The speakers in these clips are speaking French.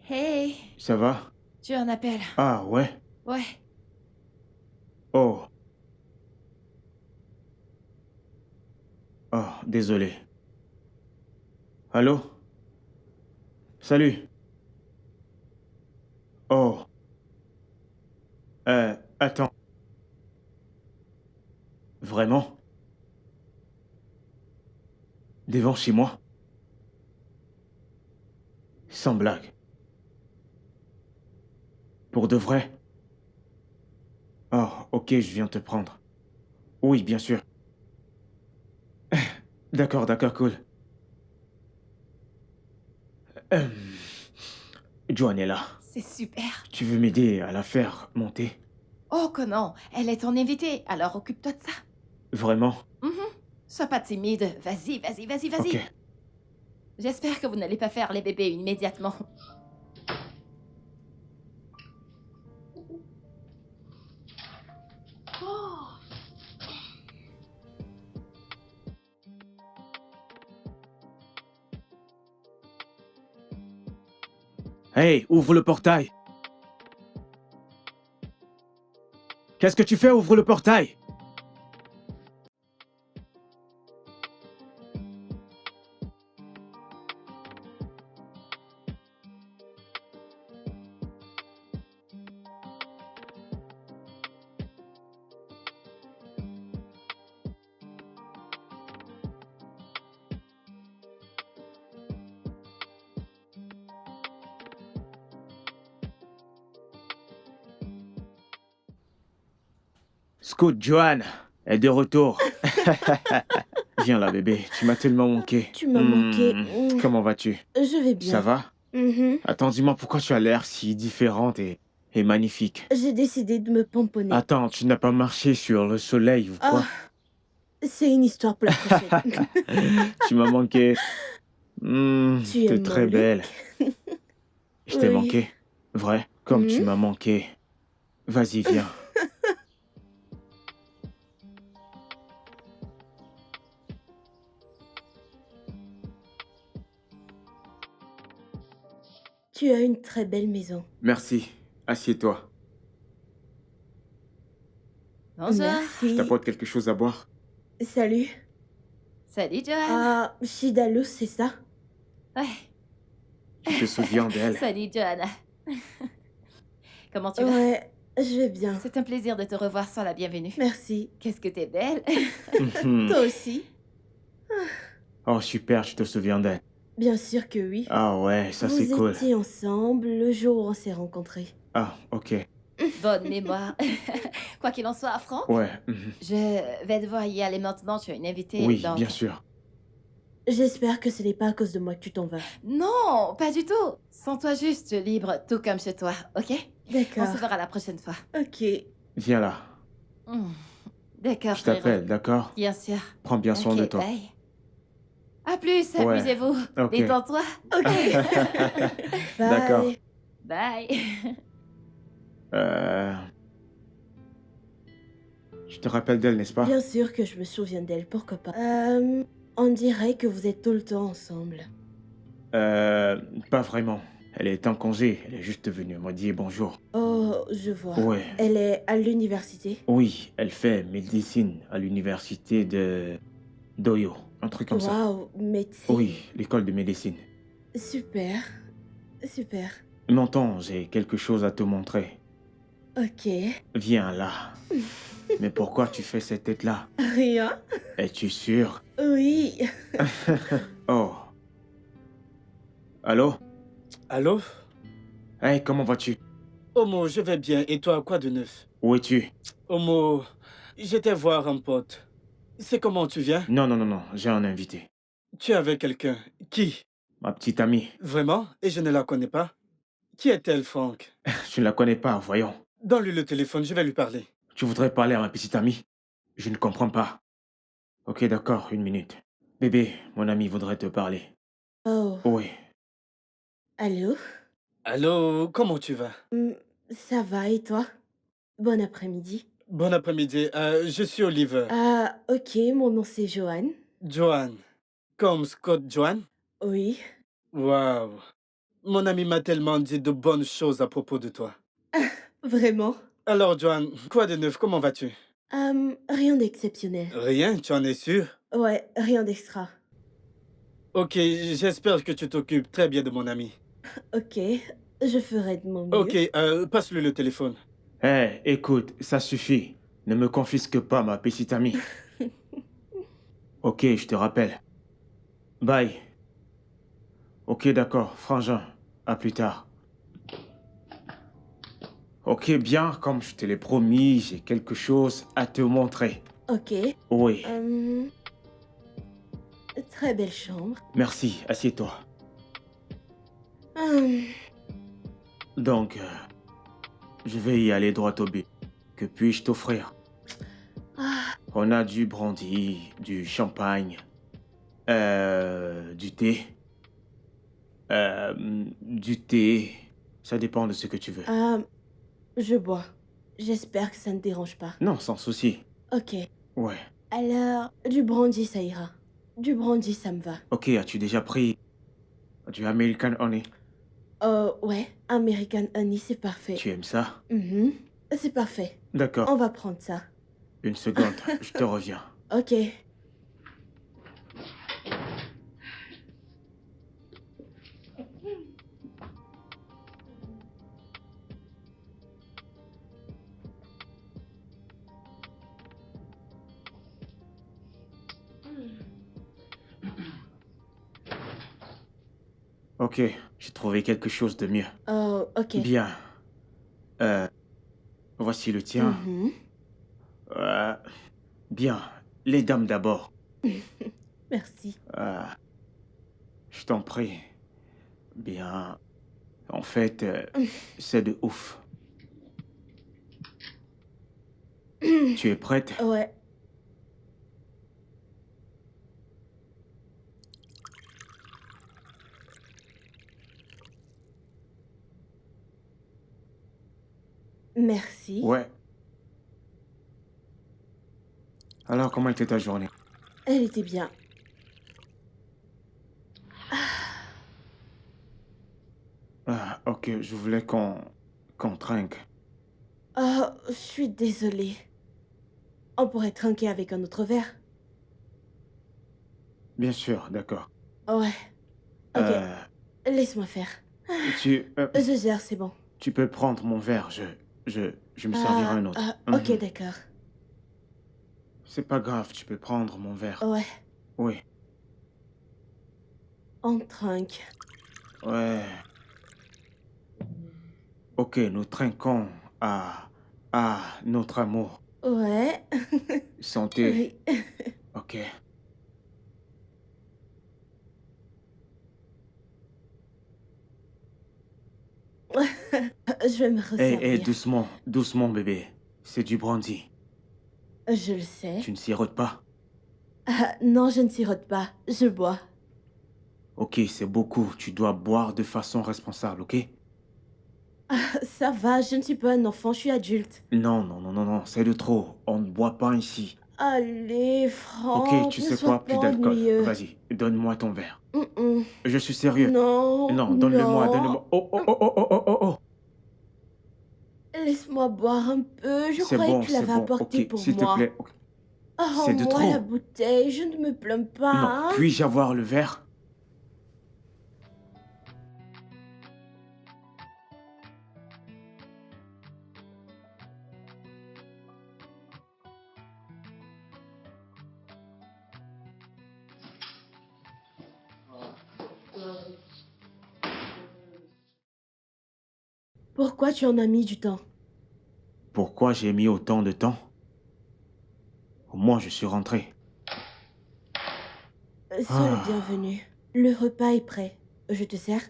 Hey, Ça va? tu as un appel. Ah ouais? Ouais. Oh, oh, désolé. Allô? Salut. Oh, attends. Vraiment? Devant chez moi? Sans blague. Pour de vrai? Oh, ok, je viens te prendre. Oui, bien sûr. D'accord, d'accord, cool. Euh, Joanne est là. C'est super. Tu veux m'aider à la faire monter? Oh que non, elle est ton invitée, alors occupe-toi de ça. Vraiment? Mhm. Sois pas timide. Vas-y, vas-y, vas-y, Ok. vas-y. J'espère que vous n'allez pas faire les bébés immédiatement. Hey, ouvre le portail. Qu'est-ce que tu fais? Ouvre le portail. Scout Joanne est de retour. Viens là, bébé. Tu m'as tellement manqué. Tu m'as manqué. Comment vas-tu? Je vais Ça bien. va? Mhm. Attends, dis-moi pourquoi tu as l'air si différente et magnifique. J'ai décidé de me pomponner. Attends, tu n'as pas marché sur le soleil ou Ah, quoi? c'est une histoire pour la prochaine. Tu m'as manqué. Tu T'es aimes mon très belle. look? Je t'ai Oui. manqué. Vrai? Comme tu m'as manqué. Vas-y, viens. Tu as une très belle maison. Merci. Assieds-toi. Bonjour. Je Merci. t'apporte quelque chose à boire. Salut. Salut, Joanne. Ah, Shidaloo, c'est ça? Ouais. Tu te souviens d'elle? Salut, Joanne. Comment tu vas? Ouais, je vais bien. C'est un plaisir de te revoir sans la bienvenue. Merci. Qu'est-ce que t'es belle. Toi aussi? Oh, super, tu te souviens d'elle. Bien sûr que oui. Ah ouais, ça c'est Vous cool. étiez ensemble le jour où on s'est rencontrés. Ah, ok. Bonne mémoire. Quoi qu'il en soit, Franck, Ouais. je vais devoir y aller maintenant. Tu as une invitée, Oui, donc... bien sûr. J'espère que ce n'est pas à cause de moi que tu t'en vas. Non, pas du tout. Sens-toi juste libre, tout comme chez toi, ok? On D'accord. se verra la prochaine fois. Ok. Viens là. Hmm. D'accord, Je frérot. t'appelle, d'accord? Bien sûr. Prends bien soin de Ok, toi. bye. À plus, Ouais. amusez-vous. Ok. Détends-toi. Ok. D'accord. Bye. Bye. Euh... Tu te rappelles d'elle, n'est-ce pas? Bien sûr que je me souviens d'elle, pourquoi pas. On dirait que vous êtes tout le temps ensemble. Pas vraiment. Elle est en congé. Elle est juste venue. Elle m'a dit bonjour. Oh, je vois. Ouais. Elle est à l'université. Oui, elle fait médecine à l'université de d'Oyo. Un truc comme ça. Waouh, médecine. Oui, l'école de médecine. Super. Super. M'entends, j'ai quelque chose à te montrer. Ok. Viens là. Mais pourquoi tu fais cette tête-là? Rien. Es-tu sûr? Oui. Oh. Allô? Allô? Hey, comment vas-tu? Omo, je vais bien. Et toi, quoi de neuf? Où es-tu? Omo, j'étais voir un pote. C'est comment tu viens? Non, non, non, non, j'ai un invité. Tu es avec quelqu'un. Qui? Ma petite amie. Vraiment? Et je ne la connais pas? Qui est-elle, Franck? Je ne la connais pas, voyons. Donne-lui le téléphone, je vais lui parler. Tu voudrais parler à ma petite amie? Je ne comprends pas. Ok, d'accord, une minute. Bébé, mon ami voudrait te parler. Oh. Oui. Allô? Allô, comment tu vas? Ça va et toi? Bon après-midi. Bon après-midi, je suis Oliver. Ah, ok, mon nom c'est Joanne. Joanne. Comme Scott Joanne? Oui. Waouh. Mon ami m'a tellement dit de bonnes choses à propos de toi. Vraiment? Alors, Joanne, quoi de neuf? Comment vas-tu? Rien d'exceptionnel. Rien, tu en es sûr? Ouais, rien d'extra. Ok, j'espère que tu t'occupes très bien de mon ami. Ok, je ferai de mon mieux. Ok, passe-lui le téléphone. Hé, écoute, ça suffit. Ne me confisque pas, ma petite amie. Ok, je te rappelle. Bye. Ok, d'accord, frangin. À plus tard. Ok, bien, comme je te l'ai promis, j'ai quelque chose à te montrer. Ok. Oui, Très belle chambre. merci, assieds-toi. Hum, Donc, je vais y aller droit au but. Que puis-je t'offrir? ah, On a du brandy, du champagne, du thé. Du thé. Ça dépend de ce que tu veux. je bois. J'espère que ça ne dérange pas. Non, sans souci. Ok. Ouais. Alors, du brandy, ça ira. Du brandy, ça me va. Ok, as-tu déjà pris du American Honey? Ouais, American Honey, c'est parfait. Tu aimes ça? Mhm, c'est parfait. D'accord. On va prendre ça. Une seconde, je te reviens. Ok. Ok, j'ai trouvé quelque chose de mieux. Oh, ok. Bien. Voici le tien. Mhm. Euh, bien. Les dames d'abord. Merci. Je t'en prie. Bien. En fait, c'est de ouf. Tu es prête? Ouais. Merci. Ouais. Alors, comment était ta journée? Elle était bien. Ah, ok, je voulais qu'on trinque. Oh, je suis désolée. On pourrait trinquer avec un autre verre. Bien sûr, d'accord. Ouais. Ok. Euh, Laisse-moi faire. Je gère, c'est bon. tu peux prendre mon verre, je me servirai un autre. Ok, Mhm. d'accord. C'est pas grave, tu peux prendre mon verre. Ouais. Oui, On trinque. ouais. Ok, nous trinquons à notre amour. Ouais. Santé. Oui. Ok. Je vais me Hé, resservir. doucement, doucement, bébé. C'est du brandy. Je le sais. Tu ne sirotes pas? Non, je ne sirote pas. Je bois. Ok, c'est beaucoup. Tu dois boire de façon responsable, ok? Ça va, je ne suis pas un enfant, je suis adulte. Non, non, non, non, non, c'est de trop. On ne boit pas ici. Allez, Ok, Franck, tu ne sais sois quoi? pas Plus d'alcool. ennuyeux. Vas-y, donne-moi ton verre. Mm-mm. Je suis sérieux. Non, Non, donne-le-moi, non. donne-le-moi. Oh, oh, oh, oh, oh, oh, oh, oh. Laisse-moi boire un peu. Je C'est croyais que bon, tu c'est l'avais bon. apporté Ok, pour s'il te moi. plaît. Ok. Oh, C'est de rends-moi la trop. bouteille, je ne me plains pas, Non, hein. puis-je avoir le verre? Pourquoi tu en as mis du temps? Pourquoi j'ai mis autant de temps? Au moins, je suis rentré. Sois le Ah, bienvenu. Le repas est prêt. Je te sers?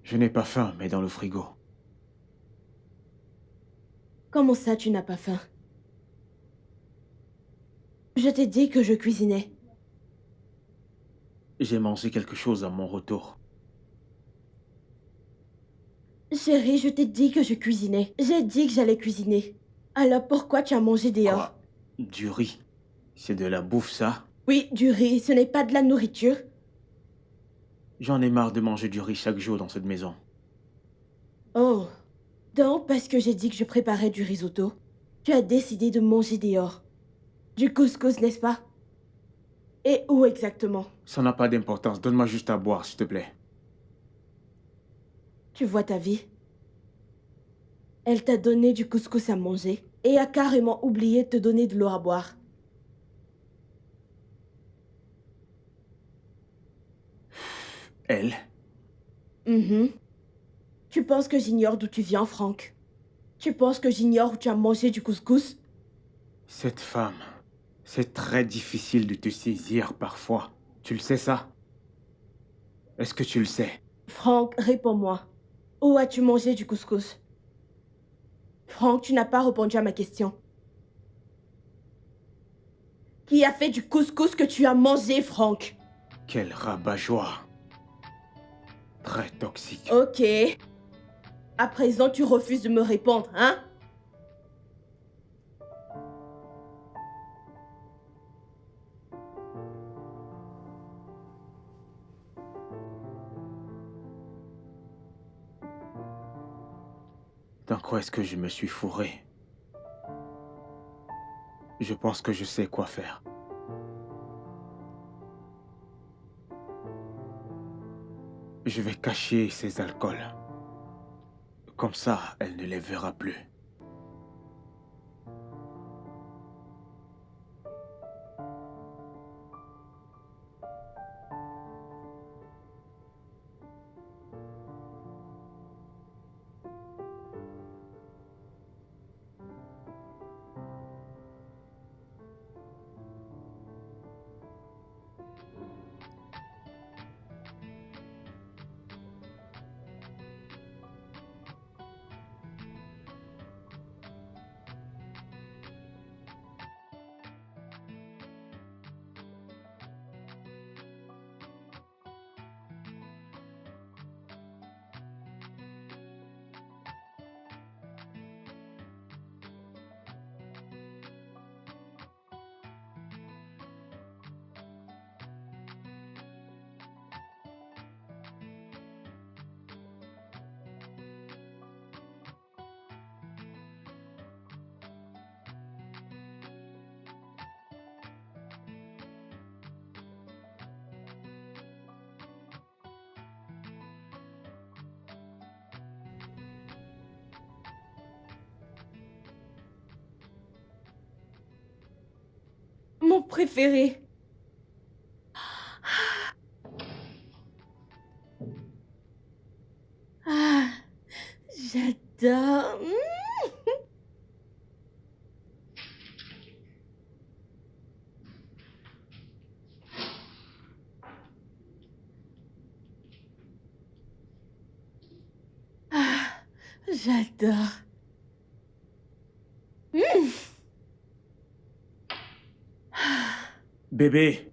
je n'ai pas faim, mais dans le frigo. Comment ça, tu n'as pas faim? Je t'ai dit que je cuisinais. J'ai mangé quelque chose à mon retour. Chérie, je t'ai dit que je cuisinais. J'ai dit que j'allais cuisiner. Alors pourquoi tu as mangé dehors? Quoi? Du riz? C'est de la bouffe, ça? Oui, du riz, ce n'est pas de la nourriture. J'en ai marre de manger du riz chaque jour dans cette maison. Oh. Donc, parce que j'ai dit que je préparais du risotto, tu as décidé de manger dehors. Du couscous, n'est-ce pas? Et où exactement? Ça n'a pas d'importance. Donne-moi juste à boire, s'il te plaît. Tu vois ta vie? Elle t'a donné du couscous à manger et a carrément oublié de te donner de l'eau à boire. Elle? Mhm. Tu penses que j'ignore d'où tu viens, Franck? Tu penses que j'ignore où tu as mangé du couscous? Cette femme, c'est très difficile de te saisir parfois. Tu le sais ça? Est-ce que tu le sais? Franck, réponds-moi. Où as-tu mangé du couscous? Franck, tu n'as pas répondu à ma question. Qui a fait du couscous que tu as mangé, Franck? Quel rabat-joie. Très toxique. Ok. À présent, tu refuses de me répondre, hein? Dans quoi est-ce que je me suis fourré? Je pense que je sais quoi faire. Je vais cacher ces alcools. Comme ça, elle ne les verra plus. Mon préféré. Ah, j'adore. Ah, j'adore. Bébé!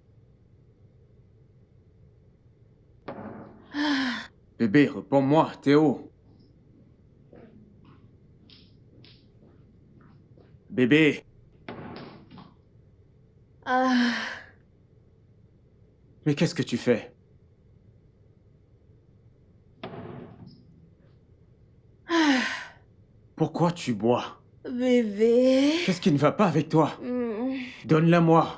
Bébé, réponds-moi, Théo. Bébé! Ah, Mais qu'est-ce que tu fais? Pourquoi tu bois? bébé. Qu'est-ce qui ne va pas avec toi? Mm. Donne-la-moi.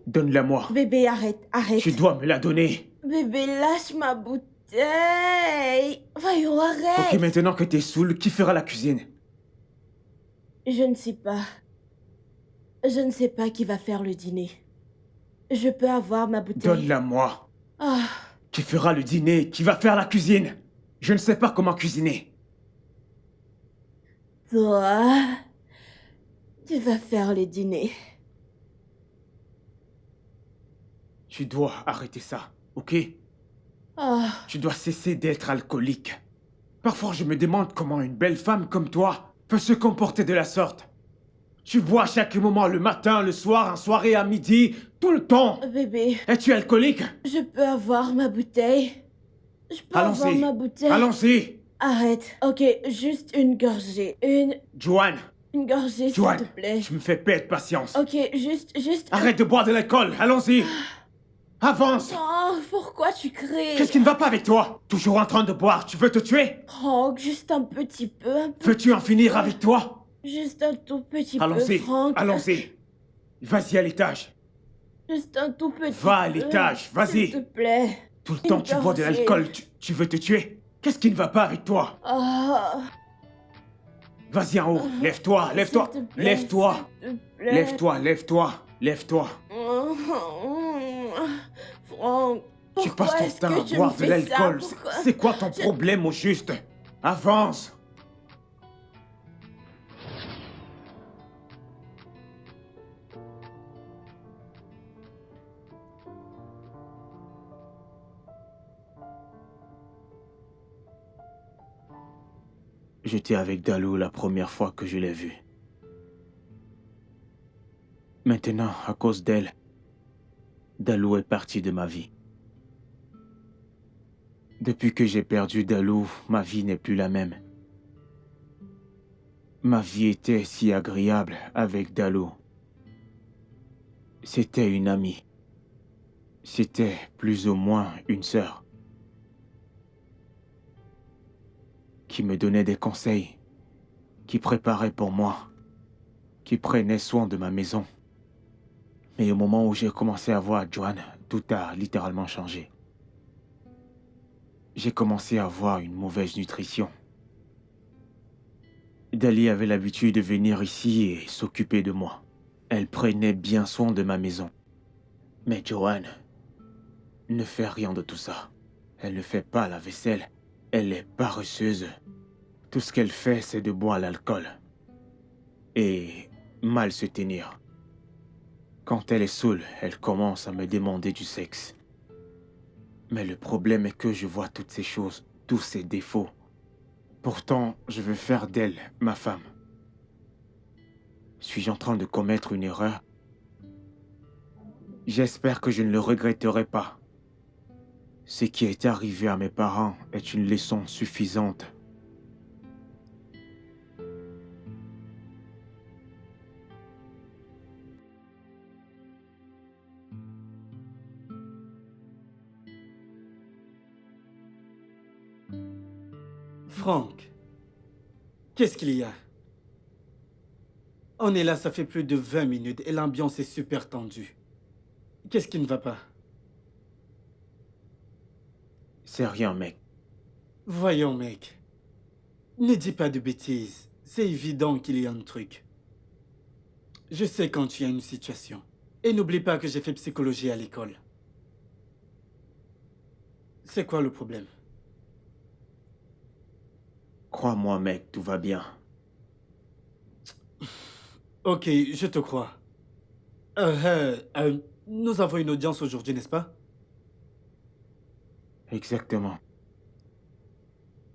Donne-la-moi. Bébé, arrête, arrête. Tu dois me la donner. Bébé, lâche ma bouteille. Voyons, arrête. Ok, maintenant que t'es saoul, qui fera la cuisine? Je ne sais pas. Je ne sais pas qui va faire le dîner. Je peux avoir ma bouteille. Donne-la-moi. Ah, Qui fera le dîner? Qui va faire la cuisine? Je ne sais pas comment cuisiner. toi, tu vas faire le dîner. Tu dois arrêter ça, ok? Ah, Tu dois cesser d'être alcoolique. Parfois, je me demande comment une belle femme comme toi peut se comporter de la sorte. Tu bois à chaque moment, le matin, le soir, en soirée, à midi, tout le temps. bébé, Es-tu alcoolique? je peux avoir ma bouteille. Je peux avoir Allons-y. ma bouteille. Allons-y. Arrête. Ok, juste une gorgée. Joanne, Une gorgée, s'il Joanne, te plaît. tu me fais perdre patience. Ok, juste. Arrête de boire de l'alcool, allons-y. Avance! Oh, pourquoi tu cries? Qu'est-ce qui ne va pas avec toi? Toujours en train de boire, tu veux te tuer? Franck, juste un petit peu, Veux-tu en finir avec toi? Juste un tout petit peu, Allons-y, Franck. allons-y. Vas-y à l'étage. Juste un tout petit Va à peu. l'étage, vas-y. S'il te plaît. Tout le temps tu bois de gorgée. l'alcool, tu veux te tuer? Qu'est-ce qui ne va pas avec toi? Ah, Vas-y en haut, lève-toi, lève-toi, s'il te plaît, lève-toi, s'il te plaît. lève-toi, lève-toi, lève-toi. Franck, Tu pourquoi passes est-ce ton temps que à tu boire me de fais l'alcool. ça? Pourquoi? C'est quoi ton problème au juste? Avance. J'étais avec Dalou la première fois que je l'ai vue. Maintenant, à cause d'elle, Dalou est parti de ma vie. Depuis que j'ai perdu Dalou, ma vie n'est plus la même. Ma vie était si agréable avec Dalou. C'était une amie. C'était plus ou moins une sœur. Qui me donnait des conseils, qui préparait pour moi, qui prenait soin de ma maison. Mais au moment où j'ai commencé à voir Joanne, tout a littéralement changé. J'ai commencé à avoir une mauvaise nutrition. Dali avait l'habitude de venir ici et s'occuper de moi. Elle prenait bien soin de ma maison. Mais Joanne ne fait rien de tout ça. Elle ne fait pas la vaisselle. Elle est paresseuse. Tout ce qu'elle fait, c'est de boire l'alcool. Et mal se tenir. Quand elle est saoule, elle commence à me demander du sexe. Mais le problème est que je vois toutes ces choses, tous ces défauts. Pourtant, je veux faire d'elle ma femme. Suis-je en train de commettre une erreur? J'espère que je ne le regretterai pas. Ce qui est arrivé à mes parents est une leçon suffisante. Franck, qu'est-ce qu'il y a? On est là, ça fait plus de 20 minutes et l'ambiance est super tendue. Qu'est-ce qui ne va pas? C'est rien, mec. Voyons, mec. Ne dis pas de bêtises. C'est évident qu'il y a un truc. Je sais quand tu as une situation. Et n'oublie pas que j'ai fait psychologie à l'école. C'est quoi le problème? Crois-moi, mec, tout va bien. Ok, je te crois. Nous avons une audience aujourd'hui, n'est-ce pas? Exactement.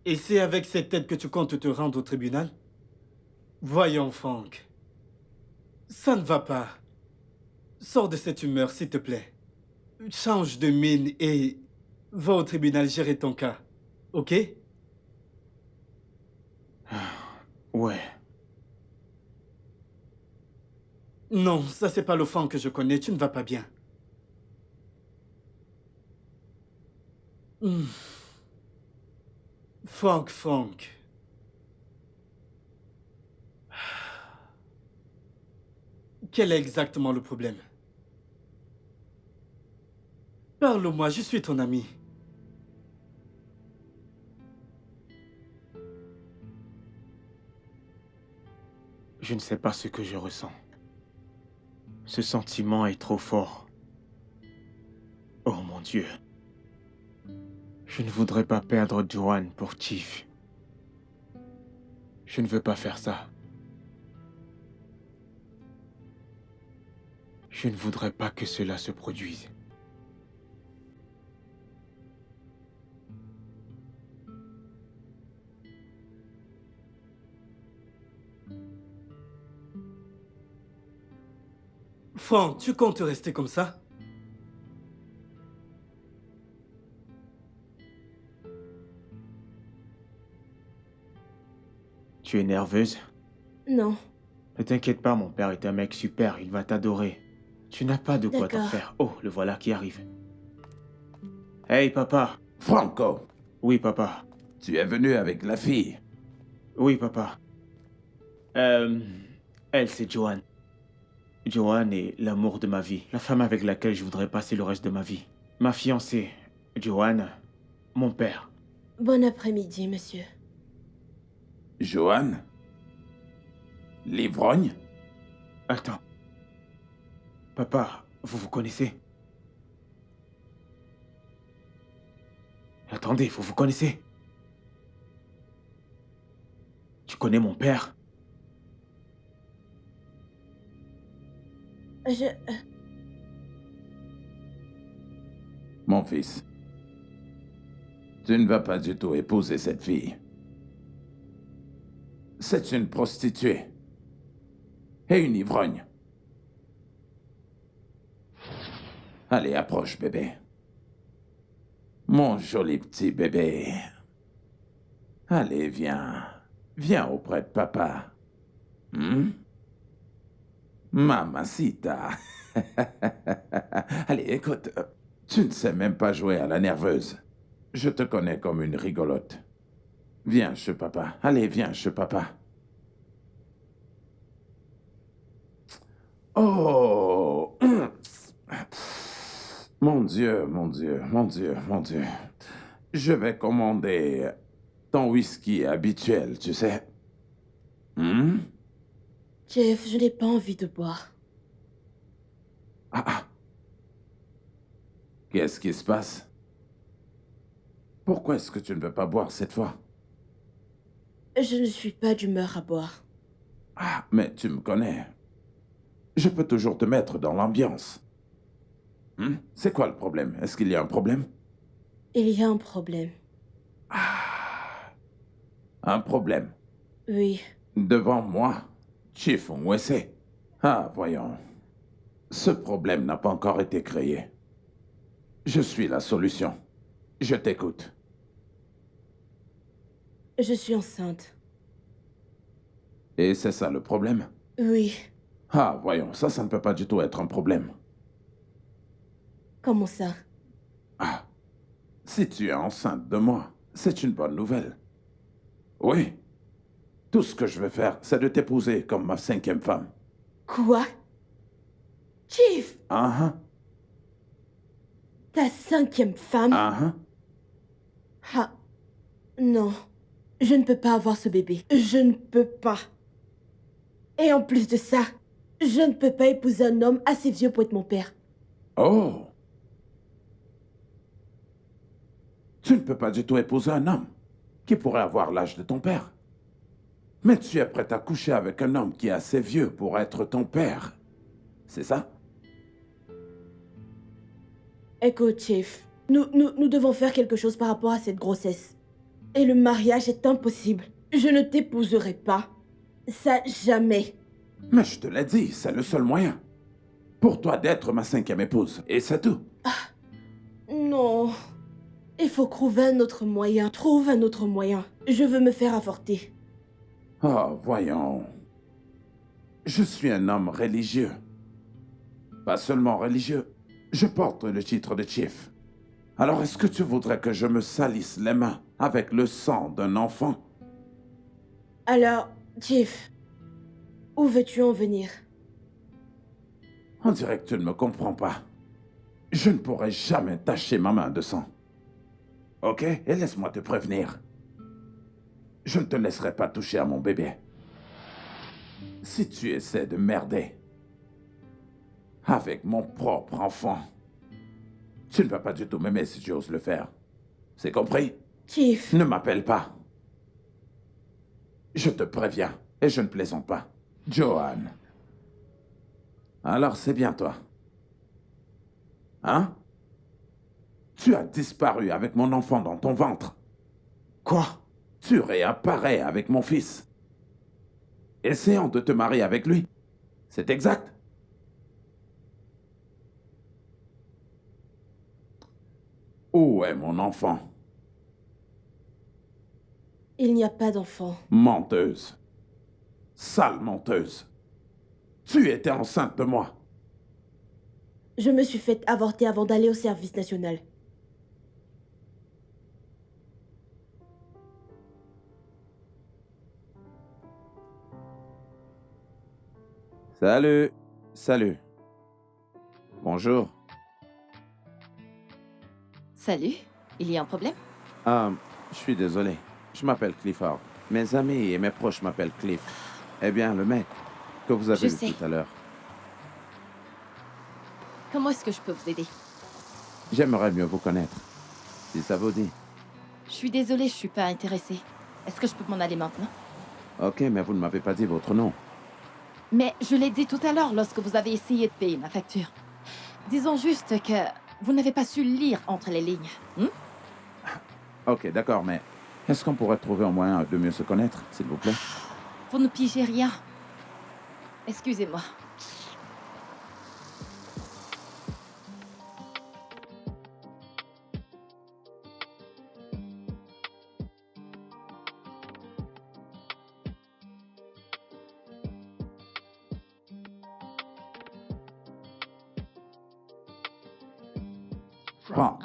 Et c'est avec cette tête que tu comptes te rendre au tribunal? Voyons, Franck. Ça ne va pas. Sors de cette humeur, s'il te plaît. Change de mine et va au tribunal gérer ton cas. Ok? Ouais. Non, ça c'est pas le Franck que je connais. Tu ne vas pas bien. Hmm. Franck. Quel est exactement le problème? Parle-moi, je suis ton ami. Je ne sais pas ce que je ressens. Ce sentiment est trop fort. Oh mon Dieu. Je ne voudrais pas perdre Joanne pour Chief. Je ne veux pas faire ça. Je ne voudrais pas que cela se produise. Franck, tu comptes rester comme ça? Tu es nerveuse? Non, Ne t'inquiète pas, mon père est un mec super, il va t'adorer. Tu n'as pas de quoi t'en D'accord. faire. Oh, le voilà qui arrive. Hey, papa. Franco, Oui, papa. tu es venu avec la fille. Oui, papa. Elle, c'est Joanne. Joanne est l'amour de ma vie. La femme avec laquelle je voudrais passer le reste de ma vie. Ma fiancée, Joanne, mon père. Bon après-midi, monsieur. Joanne? L'ivrogne? Attends. Papa, vous vous connaissez? Attendez, vous vous connaissez? Tu connais mon père? Je... Mon fils, tu ne vas pas du tout épouser cette fille. C'est une prostituée. Et une ivrogne. Allez, approche, bébé. Mon joli petit bébé. Allez, viens. Viens auprès de papa. Mamacita. Allez, écoute. Tu ne sais même pas jouer à la nerveuse. Je te connais comme une rigolote. Viens chez papa. Allez, viens chez papa. Oh! Mon Dieu, mon Dieu, mon Dieu, mon Dieu. Je vais commander ton whisky habituel, tu sais. Jeff, je n'ai pas envie de boire. Qu'est-ce qui se passe? Pourquoi est-ce que tu ne veux pas boire cette fois? Je ne suis pas d'humeur à boire. Ah, mais tu me connais. Je peux toujours te mettre dans l'ambiance. C'est quoi le problème? Est-ce qu'il y a un problème? Il y a un problème. Un problème? Oui. Devant moi? Chief Mwese? Ah, voyons. Ce problème n'a pas encore été créé. Je suis la solution. Je t'écoute. Je suis enceinte. Et c'est ça le problème? Oui. Ah, voyons, ça ne peut pas du tout être un problème. Comment ça? Ah, si tu es enceinte de moi, c'est une bonne nouvelle. Oui. Tout ce que je veux faire, c'est de t'épouser comme ma 5e femme. Quoi? Chief! Ah, Ta 5e femme? ah. Ah. Non. Je ne peux pas avoir ce bébé. Je ne peux pas. Et en plus de ça, je ne peux pas épouser un homme assez vieux pour être mon père. Oh. Tu ne peux pas du tout épouser un homme qui pourrait avoir l'âge de ton père. Mais tu es prête à coucher avec un homme qui est assez vieux pour être ton père. C'est ça? Écoute, Chief, nous devons faire quelque chose par rapport à cette grossesse. Et le mariage est impossible. Je ne t'épouserai pas. Ça, jamais. Mais je te l'ai dit, c'est le seul moyen. Pour toi d'être ma 5e épouse. Et c'est tout. Non. Il faut trouver un autre moyen. Trouve un autre moyen. Je veux me faire avorter. Oh, voyons. Je suis un homme religieux. Pas seulement religieux. Je porte le titre de chief. Alors est-ce que tu voudrais que je me salisse les mains avec le sang d'un enfant? Alors, Chief, où veux-tu en venir? On dirait que tu ne me comprends pas. Je ne pourrai jamais tacher ma main de sang. Ok? Et laisse-moi te prévenir. Je ne te laisserai pas toucher à mon bébé. Si tu essaies de merder avec mon propre enfant, tu ne vas pas du tout m'aimer si tu oses le faire. C'est compris? Chief, Ne m'appelle pas. Je te préviens, et je ne plaisante pas. Joanne. Alors c'est bien toi. Hein? Tu as disparu avec mon enfant dans ton ventre. Quoi? Tu réapparais avec mon fils. Essayant de te marier avec lui. C'est exact? Où est mon enfant? il n'y a pas d'enfant. Menteuse. Sale menteuse. Tu étais enceinte de moi. Je me suis faite avorter avant d'aller au service national. Salut. Salut. Bonjour. Salut, il y a un problème? Je suis désolé. Je m'appelle Clifford. Mes amis et mes proches m'appellent Cliff. Eh bien, le mec que vous avez Je vu sais. tout à l'heure. Comment est-ce que je peux vous aider? J'aimerais mieux vous connaître, si ça vous dit. Je suis désolée, je suis pas intéressée. Est-ce que je peux m'en aller maintenant? Ok, mais vous ne m'avez pas dit votre nom. Mais je l'ai dit tout à l'heure lorsque vous avez essayé de payer ma facture. Disons juste que vous n'avez pas su lire entre les lignes. Ok, d'accord, mais est-ce qu'on pourrait trouver un moyen de mieux se connaître, s'il vous plaît? Vous ne pigez rien. Excusez-moi. Frank,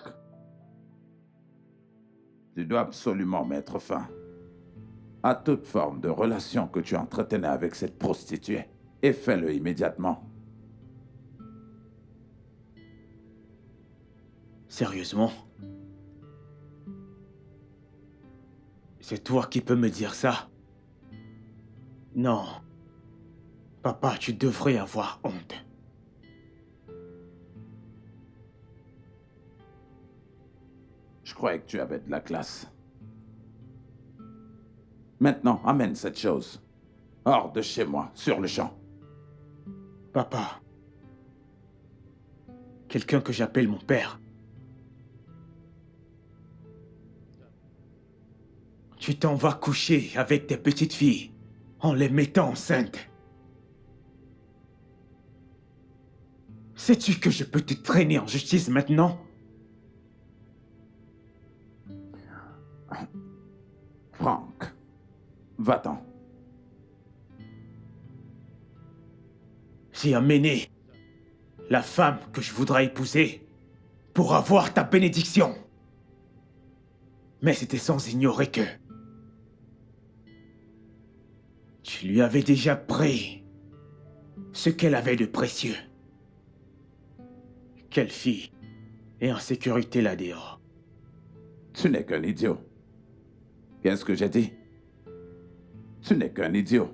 tu dois absolument mettre fin à toute forme de relation que tu entretenais avec cette prostituée. Et fais-le immédiatement. Sérieusement? C'est toi qui peux me dire ça? Non. Papa, tu devrais avoir honte. Je croyais que tu avais de la classe. Maintenant, amène cette chose hors de chez moi, sur le champ. Papa. Quelqu'un que j'appelle mon père. Tu t'en vas coucher avec tes petites filles en les mettant enceintes. Sais-tu que je peux te traîner en justice maintenant? Frank, va-t'en. J'ai amené la femme que je voudrais épouser pour avoir ta bénédiction. Mais c'était sans ignorer que tu lui avais déjà pris ce qu'elle avait de précieux. Quelle fille est en sécurité là dehors? Tu n'es qu'un idiot. Qu'est-ce que j'ai dit? Tu n'es qu'un idiot.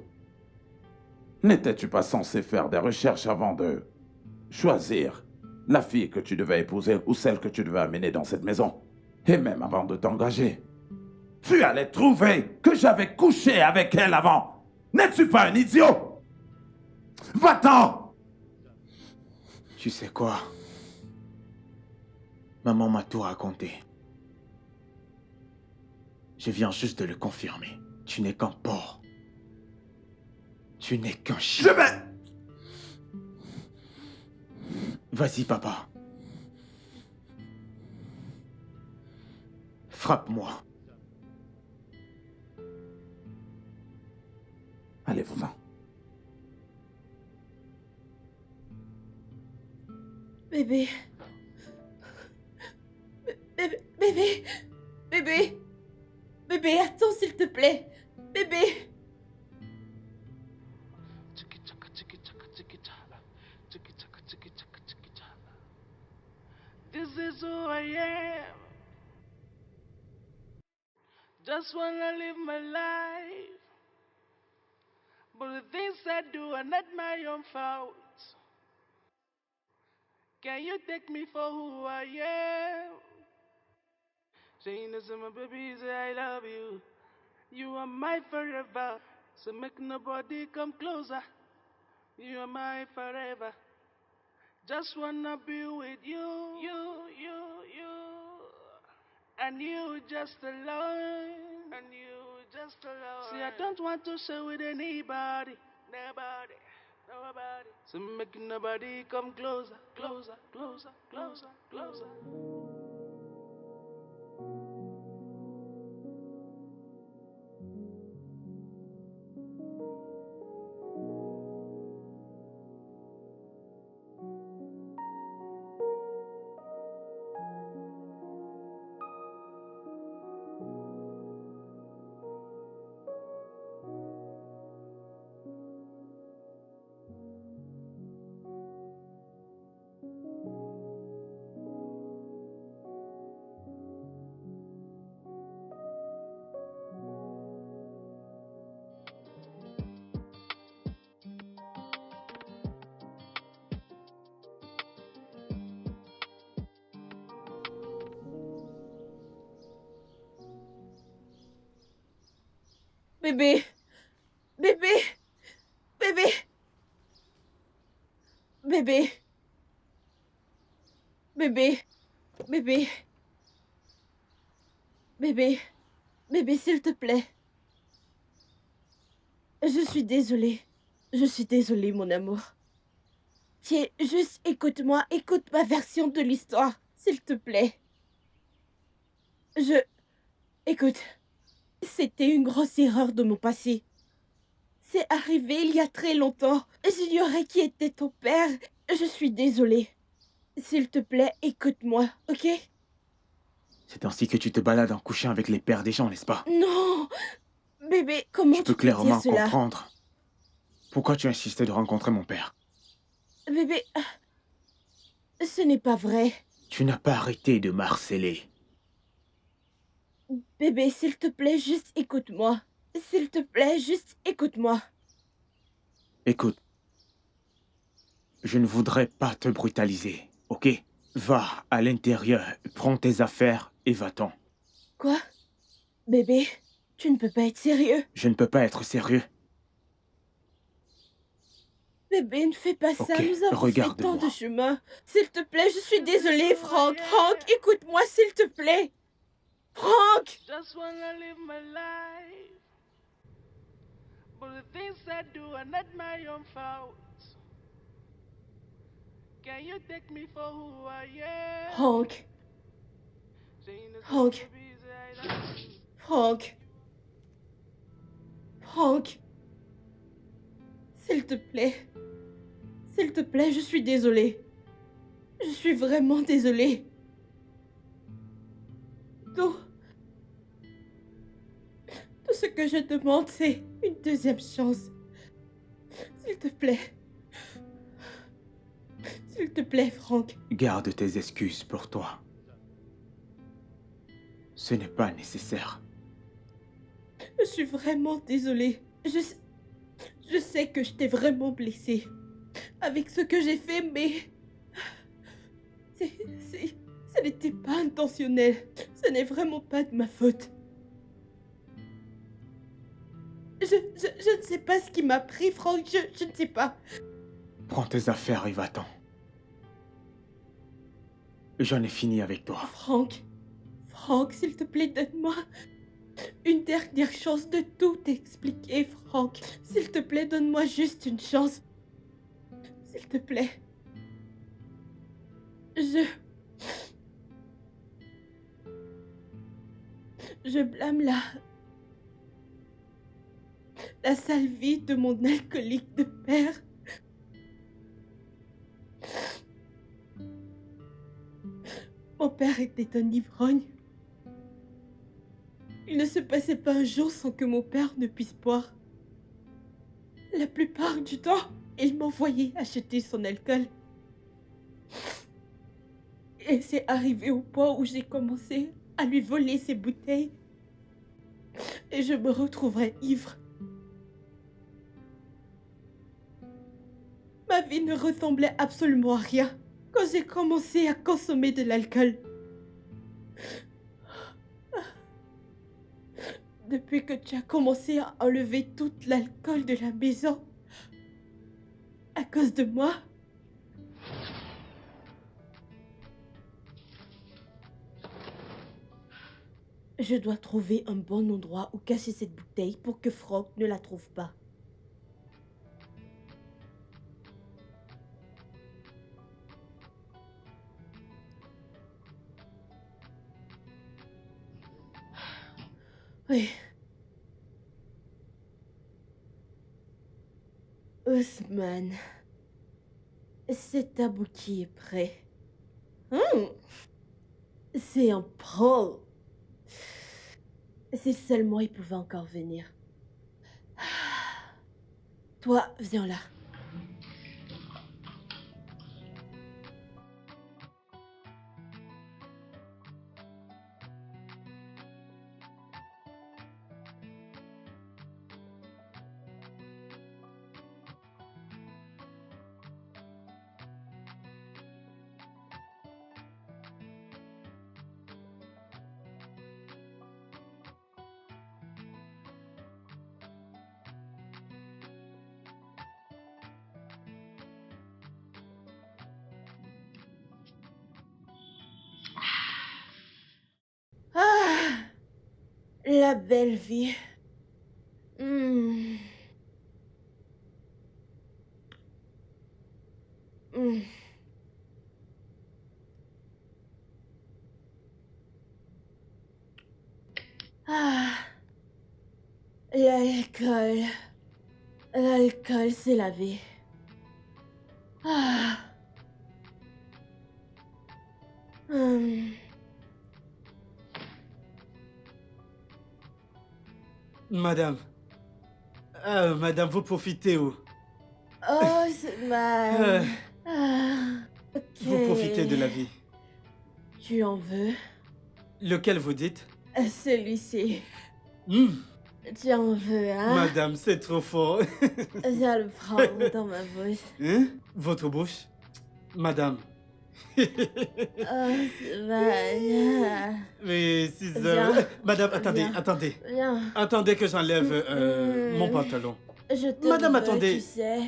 N'étais-tu pas censé faire des recherches avant de choisir la fille que tu devais épouser ou celle que tu devais amener dans cette maison? Et même avant de t'engager, tu allais trouver que j'avais couché avec elle avant. N'es-tu pas un idiot? Va-t'en! Tu sais quoi? Maman m'a tout raconté. Je viens juste de le confirmer. Tu n'es qu'un porc. Tu n'es qu'un Je chien. vais... Vas-y, papa. Frappe-moi. Allez-vous-en. Bébé. Bébé. Bébé. Bébé, attends s'il te plaît. Bébé. This is who I am. Just wanna live my life. But the things I do are not my own fault. Can you take me for who I am? Saying this to my baby, say I love you. You are my forever. So make nobody come closer. You are my forever. Just wanna be with you. You. And you just alone. And you just alone. See, I don't want to share with anybody. Nobody. So make nobody come closer. Closer. Bébé. Bébé. Bébé. Bébé. Bébé. Bébé. Bébé. Bébé, s'il te plaît. Je suis désolée. Je suis désolée, mon amour. Tiens, juste écoute-moi. Écoute ma version de l'histoire, s'il te plaît. Écoute, c'était une grosse erreur de mon passé. C'est arrivé il y a très longtemps. J'ignorais qui était ton père. Je suis désolée. S'il te plaît, écoute-moi, ok? C'est ainsi que tu te balades en couchant avec les pères des gens, n'est-ce pas? Non! Bébé, comment Je tu peux peux clairement dire cela? comprendre pourquoi tu insistes de rencontrer mon père. Bébé, ce n'est pas vrai. Tu n'as pas arrêté de m'harceler. Bébé, s'il te plaît, juste écoute-moi. S'il te plaît, juste écoute-moi. Écoute, je ne voudrais pas te brutaliser, ok? Va à l'intérieur, prends tes affaires et va-t'en. Quoi? Bébé, tu ne peux pas être sérieux. Je ne peux pas être sérieux. Bébé, ne fais pas ça. Ok, Nous avons fait tant regarde-moi. de chemin. S'il te plaît, je suis désolée, Franck. Franck, écoute-moi, s'il te plaît. Franck! Just wanna live my life. But the things I do are not my own fault. Can you take me for who I am? Franck, Saying this Franck. is baby, I love you. Franck. Franck. S'il te plaît. S'il te plaît, je suis désolée. Je suis vraiment désolée. Tout ce que je demande, c'est une deuxième chance. S'il te plaît. S'il te plaît, Franck. Garde tes excuses pour toi. Ce n'est pas nécessaire. Je suis vraiment désolée. Je sais que je t'ai vraiment blessée avec ce que j'ai fait, mais ce n'était pas intentionnel. Ce n'est vraiment pas de ma faute. Je ne sais pas ce qui m'a pris, Franck. Je ne sais pas. Prends tes affaires et va-t'en. J'en ai fini avec toi. Franck, s'il te plaît, donne-moi une dernière chance de tout expliquer, Franck. S'il te plaît, donne-moi juste une chance. S'il te plaît. Je blâme la sale vie de mon alcoolique de père. Mon père était un ivrogne. Il ne se passait pas un jour sans que mon père ne puisse boire. La plupart du temps, il m'envoyait acheter son alcool. Et c'est arrivé au point où j'ai commencé à lui voler ses bouteilles. Et je me retrouverais ivre. Ma vie ne ressemblait absolument à rien quand j'ai commencé à consommer de l'alcool. Depuis que tu as commencé à enlever tout l'alcool de la maison, à cause de moi, je dois trouver un bon endroit où cacher cette bouteille pour que Franck ne la trouve pas. Oui. Ousmane, cet tabouki est prêt. C'est un pro. Si seulement il pouvait encore venir. Toi, viens là. La belle vie. Hmm. Hmm. Ah, l'alcool. L'alcool, c'est la vie. Ah. Hmm. Madame. Madame, vous profitez où? Oh, c'est mal. Euh, Ah, ok. Vous profitez de la vie. Tu en veux? Lequel vous dites? Celui-ci. Hmm, Tu en veux, hein? Madame, c'est trop fort. Viens le prendre dans ma bouche. Hein? Votre bouche? Madame. Oh, c'est mal. Mais 6 Viens. heures. Madame, attendez, Viens. attendez. Viens. Attendez que j'enlève mon pantalon. Je te Madame, veux, attendez. tu sais.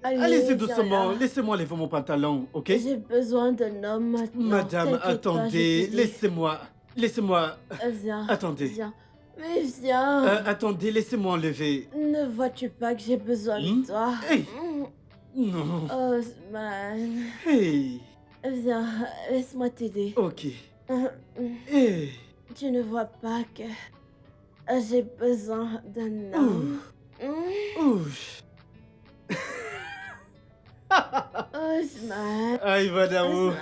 Allez-y viens doucement. là. Laissez-moi lever mon pantalon, ok? J'ai besoin d'un homme maintenant. Madame, T'inquiète pas, attendez. je te dis. Laissez-moi. Laissez-moi. Viens. Attendez. Viens. Mais viens. Attendez, laissez-moi enlever. Ne vois-tu pas que j'ai besoin Hmm? de toi? Hey. Mm. Non. Osman. Hey. Viens, laisse-moi t'aider. Ok. Mm. Hey. Tu ne vois pas que j'ai besoin d'un homme. Mm. Ouch. Osman. Aïe, madame. Osman.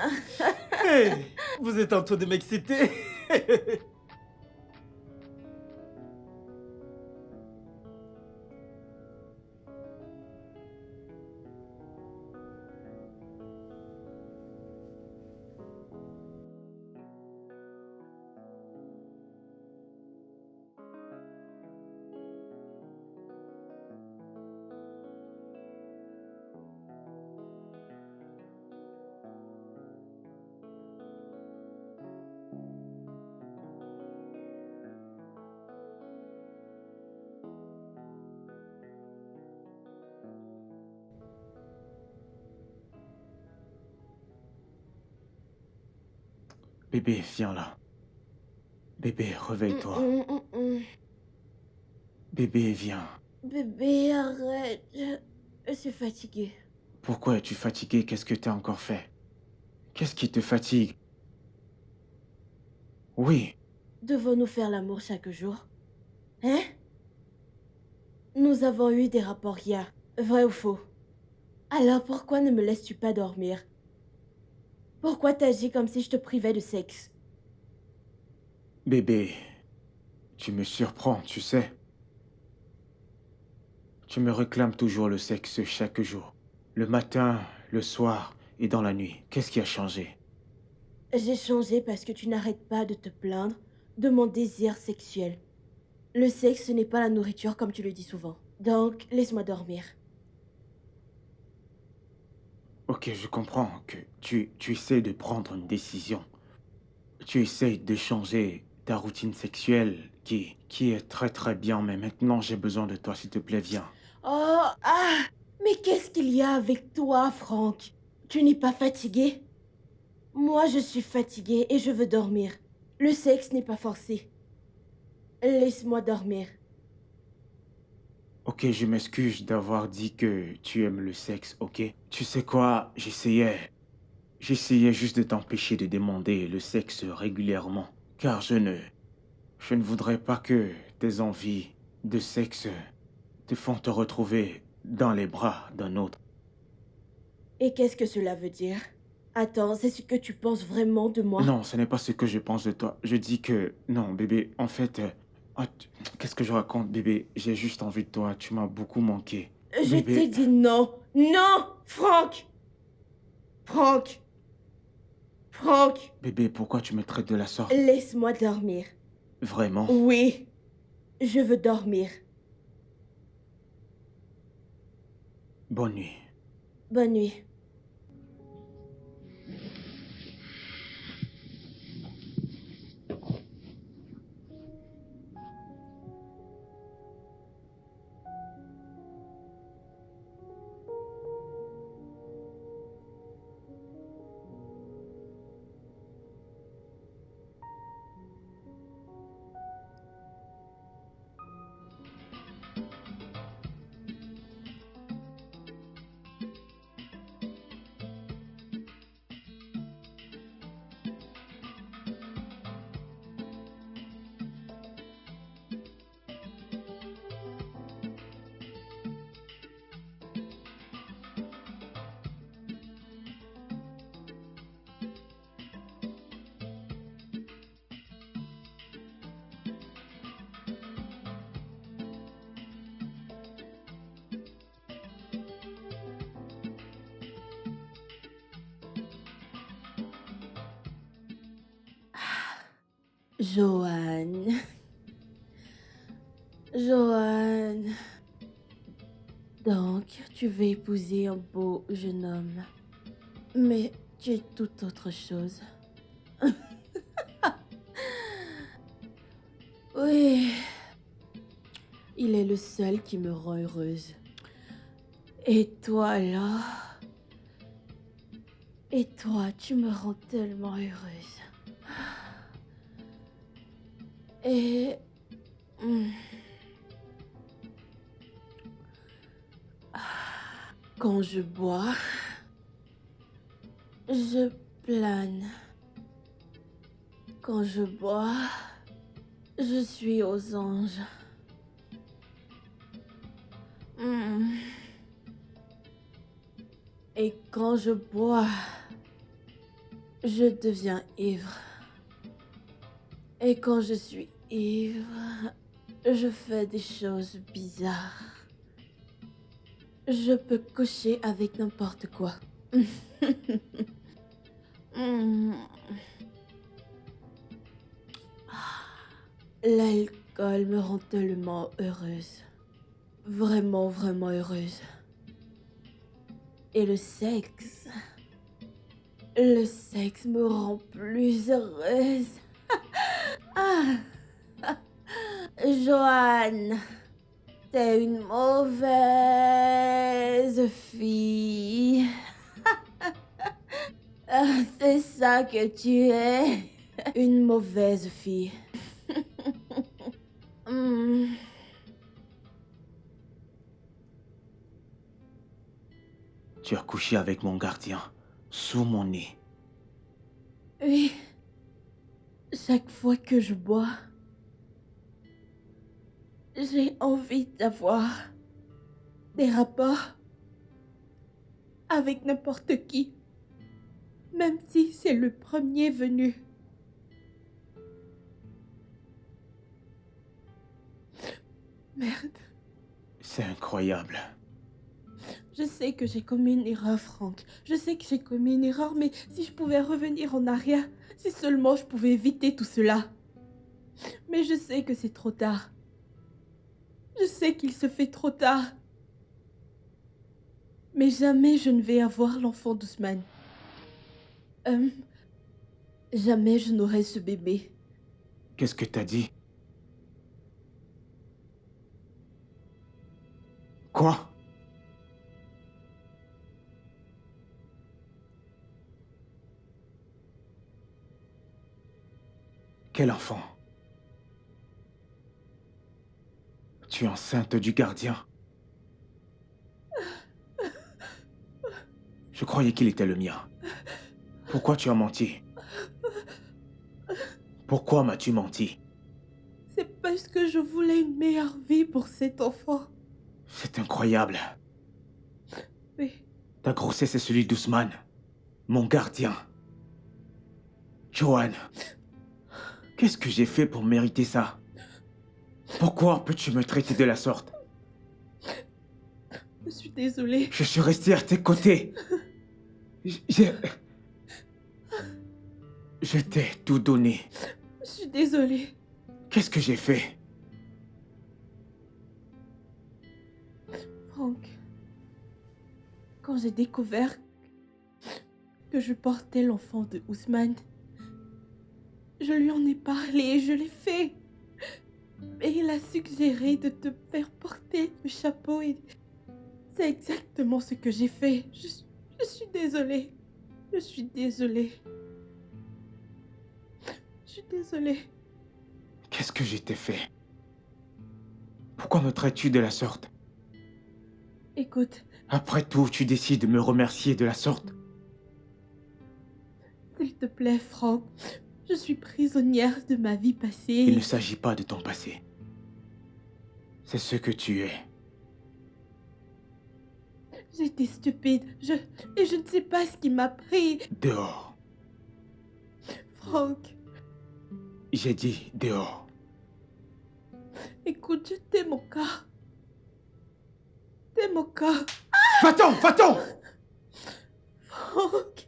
Hey. Vous êtes en train de m'exciter. Bébé, viens là. Bébé, réveille-toi. Bébé, viens. Bébé, arrête. Je suis fatiguée. Pourquoi es-tu fatigué? Qu'est-ce que t'as encore fait? Qu'est-ce qui te fatigue? Oui, Devons-nous faire l'amour chaque jour? Hein? Nous avons eu des rapports hier. Vrai ou faux? Alors pourquoi ne me laisses-tu pas dormir? Pourquoi t'agis comme si je te privais de sexe? bébé. Tu me surprends, tu sais. Tu me réclames toujours le sexe chaque jour. Le matin, le soir et dans la nuit. Qu'est-ce qui a changé? J'ai changé parce que tu n'arrêtes pas de te plaindre de mon désir sexuel. Le sexe, ce n'est pas la nourriture comme tu le dis souvent. Donc, laisse-moi dormir. Ok, je comprends que tu essaies de prendre une décision. Tu essaies de changer ta routine sexuelle qui est très très bien, mais maintenant j'ai besoin de toi, s'il te plaît, viens. Oh, ah! Mais qu'est-ce qu'il y a avec toi, Franck? Tu n'es pas fatigué? Moi, je suis fatiguée et je veux dormir. Le sexe n'est pas forcé. Laisse-moi dormir. Ok, je m'excuse d'avoir dit que tu aimes le sexe, ok? Tu sais quoi, j'essayais juste de t'empêcher de demander le sexe régulièrement, car je ne voudrais pas que tes envies de sexe te font te retrouver dans les bras d'un autre. Et qu'est-ce que cela veut dire? Attends, c'est ce que tu penses vraiment de moi? Non, ce n'est pas ce que je pense de toi. Je dis que... Non, bébé, en fait... qu'est-ce que je raconte, bébé? J'ai juste envie de toi. Tu m'as beaucoup manqué. Je Bébé. t'ai dit non. Non, Franck! Franck! Franck! Bébé, pourquoi tu me traites de la sorte? Laisse-moi dormir. Vraiment? Oui, je veux dormir. Bonne nuit. Bonne nuit. Joanne. Joanne. Donc, tu veux épouser un beau jeune homme. Mais tu es tout autre chose. Oui. Il est le seul qui me rend heureuse. Et toi, là? Et toi, tu me rends tellement heureuse. Et... Quand je bois, je plane. Quand je bois, je suis aux anges. Et quand je bois, je deviens ivre. Et quand je suis ivre, je fais des choses bizarres. Je peux coucher avec n'importe quoi. L'alcool me rend tellement heureuse. Vraiment, vraiment heureuse. Et le sexe me rend plus heureuse. Ah. Joanne, t'es une mauvaise fille. C'est ça que tu es. Une mauvaise fille. Tu as couché avec mon gardien, sous mon nez. Oui. Chaque fois que je bois, j'ai envie d'avoir des rapports avec n'importe qui, même si c'est le premier venu. Merde. C'est incroyable. Je sais que j'ai commis une erreur, Franck. Je sais que j'ai commis une erreur, mais si je pouvais revenir en arrière, si seulement je pouvais éviter tout cela. Mais je sais que c'est trop tard. Je sais qu'il se fait trop tard. Mais jamais je ne vais avoir l'enfant d'Ousmane. Jamais je n'aurai ce bébé. Qu'est-ce que t'as dit? Quoi? Quel enfant? Tu es enceinte du gardien? Je croyais qu'il était le mien. Pourquoi tu as menti? Pourquoi m'as-tu menti? C'est parce que je voulais une meilleure vie pour cet enfant. C'est incroyable. Oui. Ta grossesse est celui d'Ousmane, mon gardien. Joanne, qu'est-ce que j'ai fait pour mériter ça? Pourquoi peux-tu me traiter de la sorte? Je suis désolée. Je suis resté à tes côtés. Je t'ai tout donné. Je suis désolée. Qu'est-ce que j'ai fait? Franck, quand j'ai découvert que je portais l'enfant de Ousmane, je lui en ai parlé et je l'ai fait. Et il a suggéré de te faire porter le chapeau et c'est exactement ce que j'ai fait. Je suis désolée. Je suis désolée. Je suis désolée. Qu'est-ce que j'ai t'ai fait? Pourquoi me traites-tu de la sorte? Écoute, Après tout, tu décides de me remercier de la sorte? s'il te plaît, Franck, je suis prisonnière de ma vie passée. Il ne s'agit pas de ton passé. C'est ce que tu es. J'étais stupide. Et je ne sais pas ce qui m'a pris. Dehors. Franck, J'ai dit dehors. écoute, je t'aime encore. T'aimes encore. Va-t'en, va-t'en! Franck.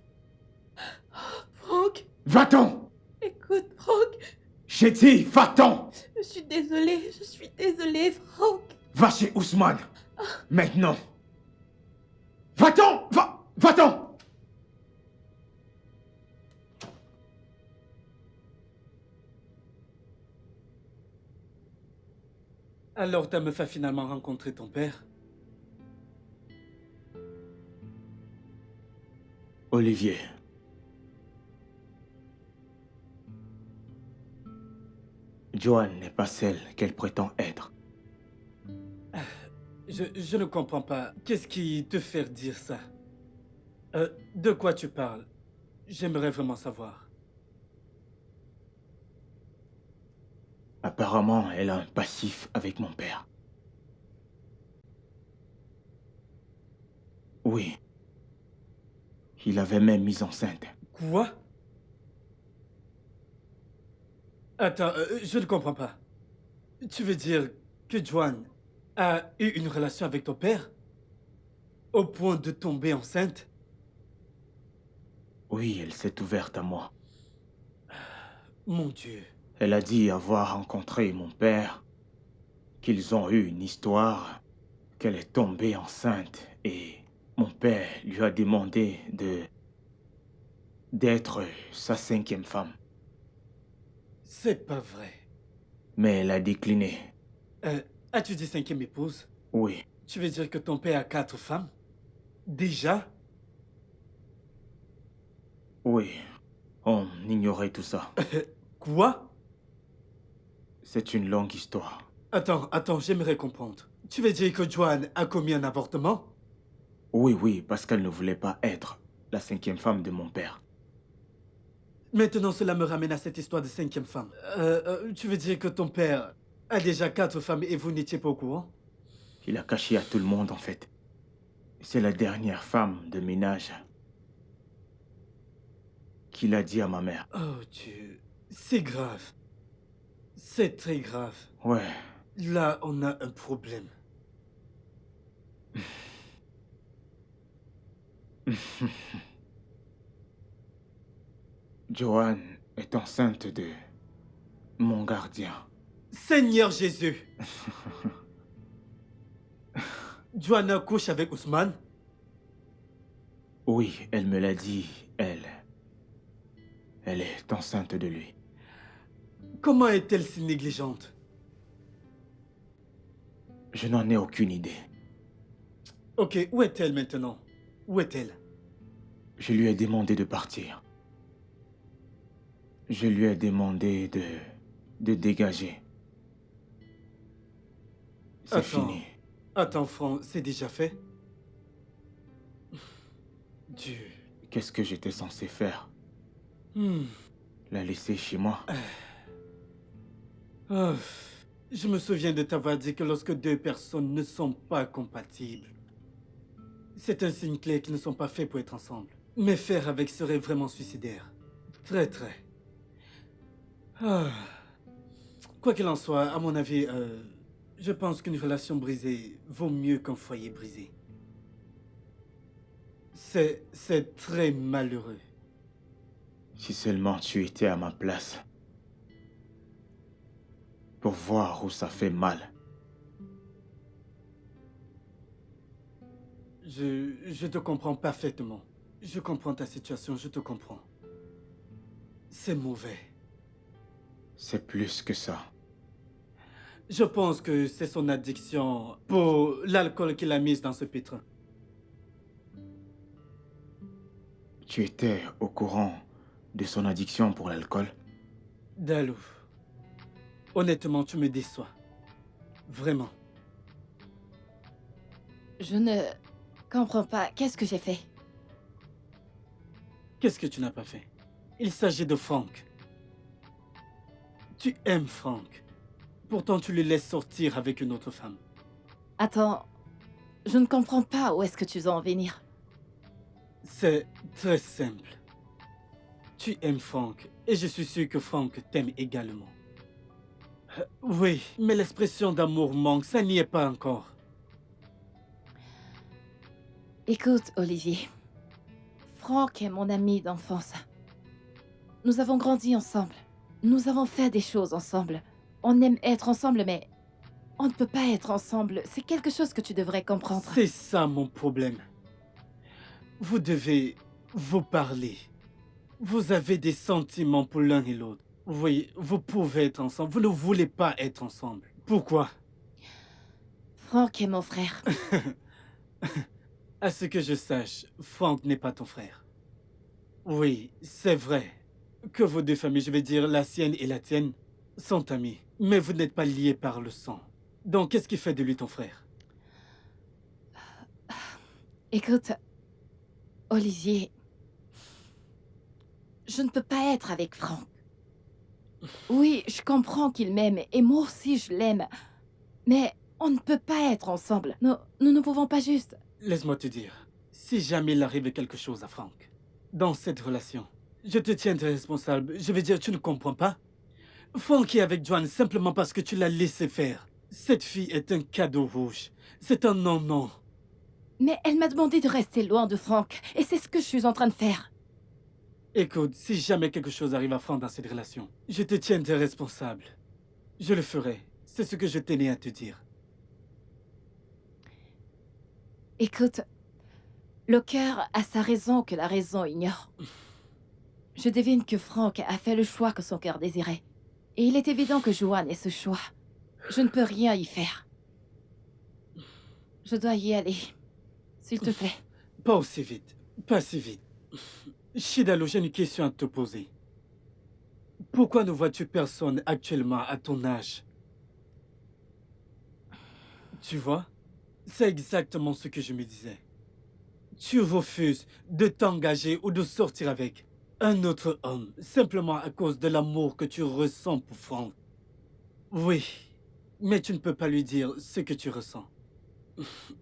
Franck, Va-t'en! écoute, Franck. J'ai dit, va-t'en! Je suis désolée, Franck. Va chez Ousmane. Maintenant. Va-t'en! Va-t'en! Alors ta meuf a finalement rencontré ton père? Olivier. Joanne n'est pas celle qu'elle prétend être. Je ne comprends pas. Qu'est-ce qui te fait dire ça? De quoi tu parles? J'aimerais vraiment savoir. Apparemment, elle a un passif avec mon père. Oui. Il avait même mis enceinte. Quoi? Attends, je ne comprends pas. Tu veux dire que Joanne a eu une relation avec ton père? Au point de tomber enceinte? Oui, elle s'est ouverte à moi. Mon Dieu. Elle a dit avoir rencontré mon père, qu'ils ont eu une histoire, qu'elle est tombée enceinte et mon père lui a demandé d'être sa 5e femme. C'est pas vrai. Mais elle a décliné. As-tu dit 5e épouse? Oui, Tu veux dire que ton père a 4 femmes? Déjà? oui, on ignorait tout ça. Quoi? C'est une longue histoire. Attends, j'aimerais comprendre. Tu veux dire que Joanne a commis un avortement? Oui, parce qu'elle ne voulait pas être la 5e femme de mon père. Maintenant, cela me ramène à cette histoire de 5e femme. Tu veux dire que ton père a déjà 4 femmes et vous n'étiez pas au courant? Il a caché à tout le monde, en fait. C'est la dernière femme de ménage qu'il a dit à ma mère. Oh Dieu, c'est grave. C'est très grave. Ouais, Là, on a un problème. Joanne est enceinte de mon gardien. Seigneur Jésus! Joanna couche avec Ousmane? Oui, elle me l'a dit, elle. Elle est enceinte de lui. Comment est-elle si négligente? Je n'en ai aucune idée. Ok, où est-elle maintenant? Où est-elle? Je lui ai demandé de partir. Je lui ai demandé de dégager. C'est fini. Attends, Franck, c'est déjà fait? Dieu. Qu'est-ce que j'étais censé faire? Hmm. La laisser chez moi? Oh, je me souviens de t'avoir dit que lorsque 2 personnes ne sont pas compatibles, c'est un signe clair qu'ils ne sont pas faits pour être ensemble. Mais faire avec serait vraiment suicidaire. Très. Ah. Quoi qu'il en soit, à mon avis, je pense qu'une relation brisée vaut mieux qu'un foyer brisé. C'est très malheureux. Si seulement tu étais à ma place. Pour voir où ça fait mal. Je te comprends parfaitement. Je comprends ta situation, je te comprends. C'est mauvais. C'est plus que ça. Je pense que c'est son addiction pour l'alcool qu'il a mise dans ce pétrin. Tu étais au courant de son addiction pour l'alcool? Dalou, honnêtement, tu me déçois. Vraiment. Je ne comprends pas. Qu'est-ce que j'ai fait? Qu'est-ce que tu n'as pas fait? Il s'agit de Franck. Tu aimes Franck. Pourtant, tu le laisses sortir avec une autre femme. Attends, je ne comprends pas où est-ce que tu veux en venir. C'est très simple. Tu aimes Franck, et je suis sûr que Franck t'aime également. Oui, mais l'expression d'amour manque, ça n'y est pas encore. Écoute, Olivier. Franck est mon ami d'enfance. Nous avons grandi ensemble. nous avons fait des choses ensemble. On aime être ensemble, mais on ne peut pas être ensemble. C'est quelque chose que tu devrais comprendre. C'est ça mon problème. Vous devez vous parler. Vous avez des sentiments pour l'un et l'autre. Vous voyez, vous pouvez être ensemble. Vous ne voulez pas être ensemble. Pourquoi? Frank est mon frère. À ce que je sache, Frank n'est pas ton frère. Oui, c'est vrai que vos deux familles, je vais dire la sienne et la tienne, sont amies. Mais vous n'êtes pas liés par le sang. Donc, qu'est-ce qui fait de lui ton frère? Écoute, Olivier, je ne peux pas être avec Frank. Oui, je comprends qu'il m'aime et moi aussi je l'aime. Mais on ne peut pas être ensemble. Nous ne pouvons pas juste... Laisse-moi te dire, si jamais il arrive quelque chose à Frank, dans cette relation, je te tiendrai responsable. Je veux dire, tu ne comprends pas? Frank est avec Joanne simplement parce que tu l'as laissé faire. Cette fille est un cadeau rouge. C'est un non-non. Mais elle m'a demandé de rester loin de Frank. Et c'est ce que je suis en train de faire. Écoute, si jamais quelque chose arrive à Frank dans cette relation, je te tiendrai responsable. Je le ferai. C'est ce que je tenais à te dire. Écoute, le cœur a sa raison que la raison ignore. Je devine que Frank a fait le choix que son cœur désirait. Et il est évident que Joanne ait ce choix. Je ne peux rien y faire. Je dois y aller. S'il te plaît. Pas aussi vite. Pas si vite. Shidalo, j'ai une question à te poser. Pourquoi ne vois-tu personne actuellement à ton âge? Tu vois? C'est exactement ce que je me disais. Tu refuses de t'engager ou de sortir avec un autre homme, simplement à cause de l'amour que tu ressens pour Frank. Oui, mais tu ne peux pas lui dire ce que tu ressens.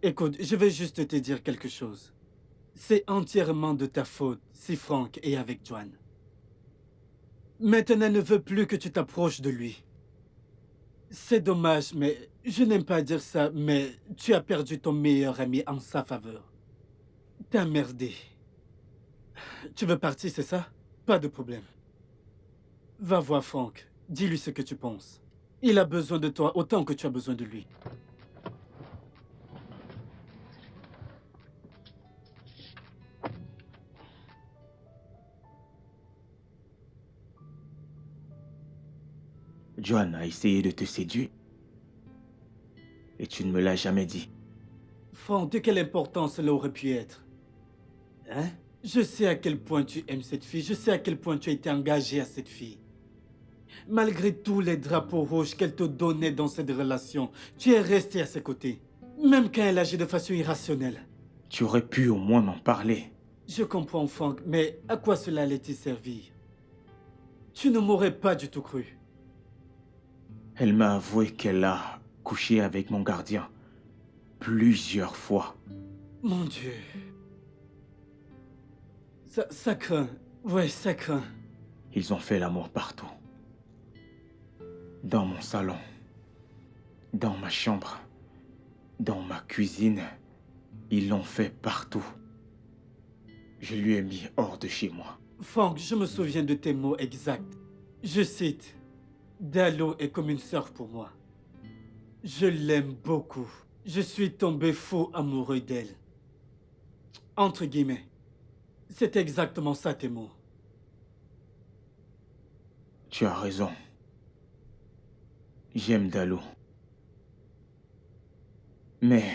Écoute, je vais juste te dire quelque chose. C'est entièrement de ta faute si Frank est avec Joanne. Maintenant, elle ne veut plus que tu t'approches de lui. C'est dommage, mais je n'aime pas dire ça, mais tu as perdu ton meilleur ami en sa faveur. T'as merdé. Tu veux partir, c'est ça? Pas de problème. Va voir Frank. Dis-lui ce que tu penses. Il a besoin de toi autant que tu as besoin de lui. Joanne a essayé de te séduire. Et tu ne me l'as jamais dit. Frank, de quelle importance cela aurait pu être? Hein? Je sais à quel point tu aimes cette fille. Je sais à quel point tu as été engagé à cette fille. Malgré tous les drapeaux rouges qu'elle te donnait dans cette relation, tu es resté à ses côtés. Même quand elle agit de façon irrationnelle. Tu aurais pu au moins m'en parler. Je comprends, Frank, mais à quoi cela allait-il servir? Tu ne m'aurais pas du tout cru. Elle m'a avoué qu'elle a couché avec mon gardien plusieurs fois. Mon Dieu. Ça craint. Ouais, ça craint. Ils ont fait l'amour partout. Dans mon salon, dans ma chambre, dans ma cuisine. Ils l'ont fait partout. Je lui ai mis hors de chez moi. Frank, je me souviens de tes mots exacts. Je cite, Dalo est comme une sœur pour moi. Je l'aime beaucoup. Je suis tombé fou amoureux d'elle. Entre guillemets. C'est exactement ça tes mots. Tu as raison. J'aime Dalo. Mais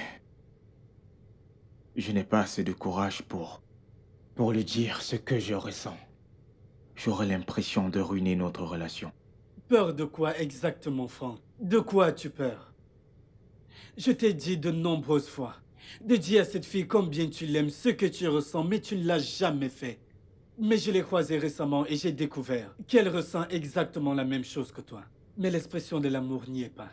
je n'ai pas assez de courage pour lui dire ce que je ressens. J'aurais l'impression de ruiner notre relation. Peur de quoi exactement, Frank? De quoi as-tu peur? Je t'ai dit de nombreuses fois de dire à cette fille combien tu l'aimes, ce que tu ressens, mais tu ne l'as jamais fait. Mais je l'ai croisée récemment et j'ai découvert qu'elle ressent exactement la même chose que toi. Mais l'expression de l'amour n'y est pas.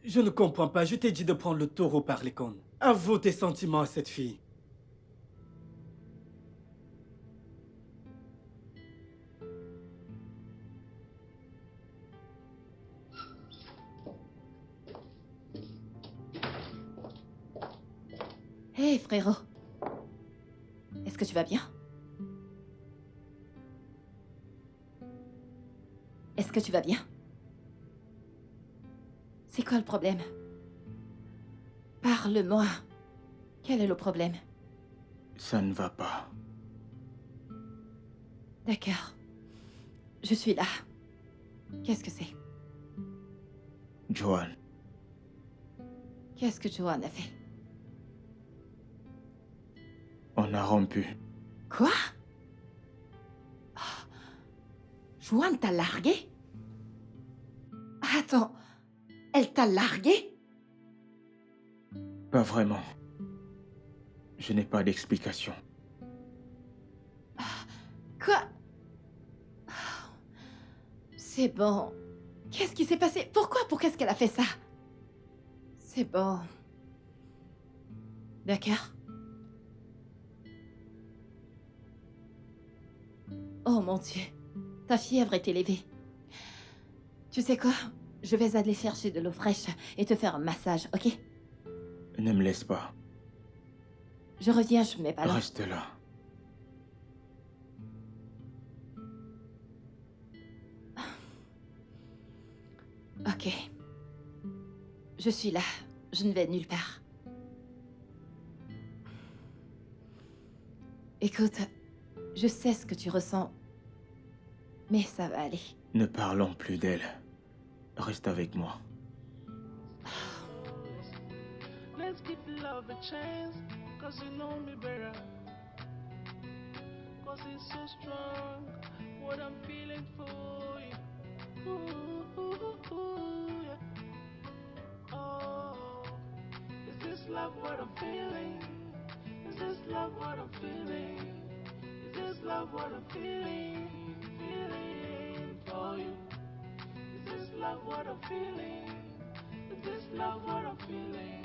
Je ne comprends pas, je t'ai dit de prendre le taureau par les cornes. Avoue tes sentiments à cette fille. Hé, frérot. Est-ce que tu vas bien? Est-ce Est-ce que tu vas bien? C'est quoi le problème? Parle-moi. Quel est le problème? Ça ne va pas. D'accord. Je suis là. Qu'est-ce que c'est? Joanne, Qu'est-ce que Joanne a fait? on a rompu. Quoi? Oh. Joanne t'a largué? Attends, elle t'a largué? Pas vraiment. Je n'ai pas d'explication. Quoi? C'est bon. Qu'est-ce qui s'est passé? Pourquoi qu'est-ce qu'elle a fait ça? C'est bon. D'accord. Oh mon Dieu. Ta fièvre est élevée. Tu sais quoi? Je vais aller chercher de l'eau fraîche et te faire un massage, ok? Ne me laisse pas. Je reviens, je mets pas là. Reste là. Ok. Je suis là. Je ne vais nulle part. Écoute, je sais ce que tu ressens. Mais ça va aller. Ne parlons plus d'elle. Reste avec moi. Let's give love a chance, cause you know me better. Cause it's so strong, what I'm feeling for you. Ooh, ooh, ooh, yeah. Oh, is this love what I'm feeling? Is this love what I'm feeling? Is this love what I'm feeling? Feeling for you. Is this love what I'm feeling? Is this love what I'm feeling?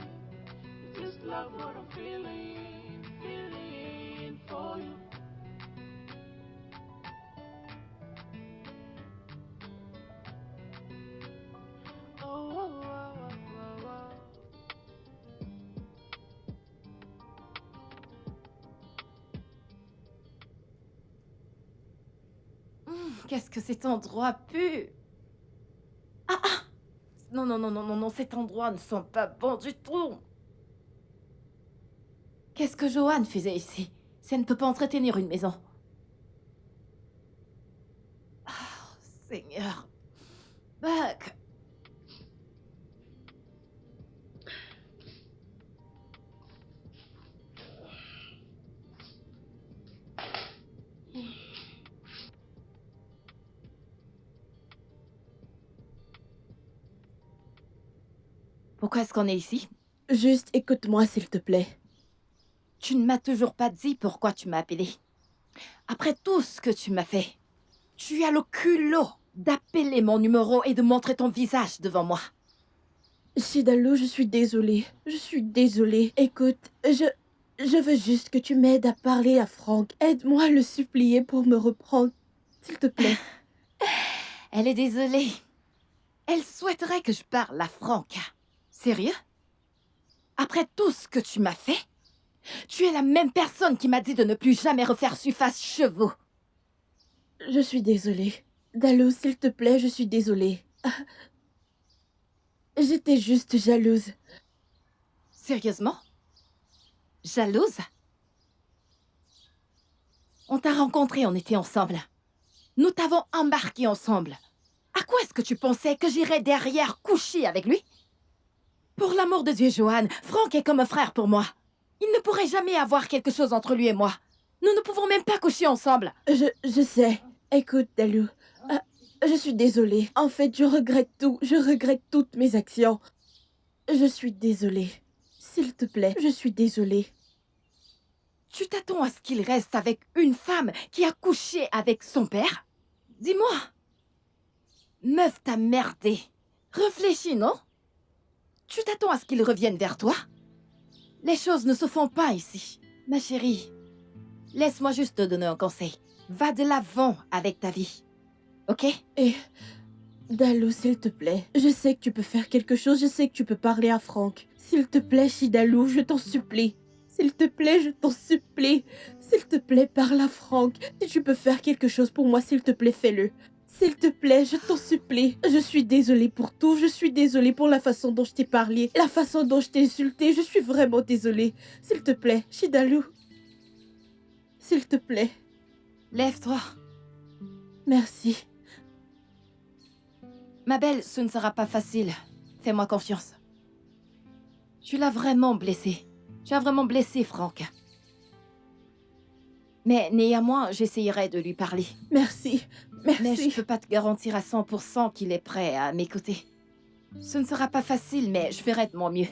Is this love what I'm feeling? Feeling for you. Oh, oh, oh, oh, oh. Qu'est-ce que cet endroit pue? Ah ah! Non, non, non, non, non, non, cet endroit ne sent pas bon du tout. Qu'est-ce que Joanne faisait ici? Ça ne peut pas entretenir une maison. Oh, Seigneur. Buck. Pourquoi est-ce qu'on est ici? Juste écoute-moi, s'il te plaît. Tu ne m'as toujours pas dit pourquoi tu m'as appelé. Après tout ce que tu m'as fait, tu as le culot d'appeler mon numéro et de montrer ton visage devant moi. Shidaloo, je suis désolée. Je suis désolée. Écoute, je veux juste que tu m'aides à parler à Frank. Aide-moi à le supplier pour me reprendre. S'il te plaît. Elle est désolée. Elle souhaiterait que je parle à Franck. Sérieux? Après tout ce que tu m'as fait, tu es la même personne qui m'a dit de ne plus jamais refaire surface chevaux. Je suis désolée. Dalou, s'il te plaît, je suis désolée. J'étais juste jalouse. Sérieusement? Jalouse? On t'a rencontré, on était ensemble. Nous t'avons embarqué ensemble. À quoi est-ce que tu pensais que j'irais derrière coucher avec lui? Pour l'amour de Dieu, Joanne, Franck est comme un frère pour moi. Il ne pourrait jamais avoir quelque chose entre lui et moi. Nous ne pouvons même pas coucher ensemble. Je sais. Écoute, Dalou. Je suis désolée. En fait, je regrette tout. Je regrette toutes mes actions. Je suis désolée. S'il te plaît, je suis désolée. Tu t'attends à ce qu'il reste avec une femme qui a couché avec son père? Dis-moi. Meuf, t'as merdé. Réfléchis, non? Tu t'attends à ce qu'il revienne vers toi? Les choses ne se font pas ici. Ma chérie, laisse-moi juste te donner un conseil. Va de l'avant avec ta vie. Ok? Et... Dalou, s'il te plaît. Je sais que tu peux faire quelque chose. Je sais que tu peux parler à Franck. S'il te plaît, Shidaloo, je t'en supplie. S'il te plaît, je t'en supplie. S'il te plaît, parle à Franck. Si tu peux faire quelque chose pour moi, s'il te plaît, fais-le. S'il te plaît, je t'en supplie. Je suis désolée pour tout. Je suis désolée pour la façon dont je t'ai parlé, la façon dont je t'ai insulté. Je suis vraiment désolée. S'il te plaît, Shidalu. S'il te plaît. Lève-toi. Merci. Ma belle, ce ne sera pas facile. Fais-moi confiance. Tu l'as vraiment blessé. Tu as vraiment blessé Franck. Mais néanmoins, j'essayerai de lui parler. Merci. Mais je Merci. ne peux pas te garantir à 100% qu'il est prêt à m'écouter. Ce ne sera pas facile, mais je ferai de mon mieux.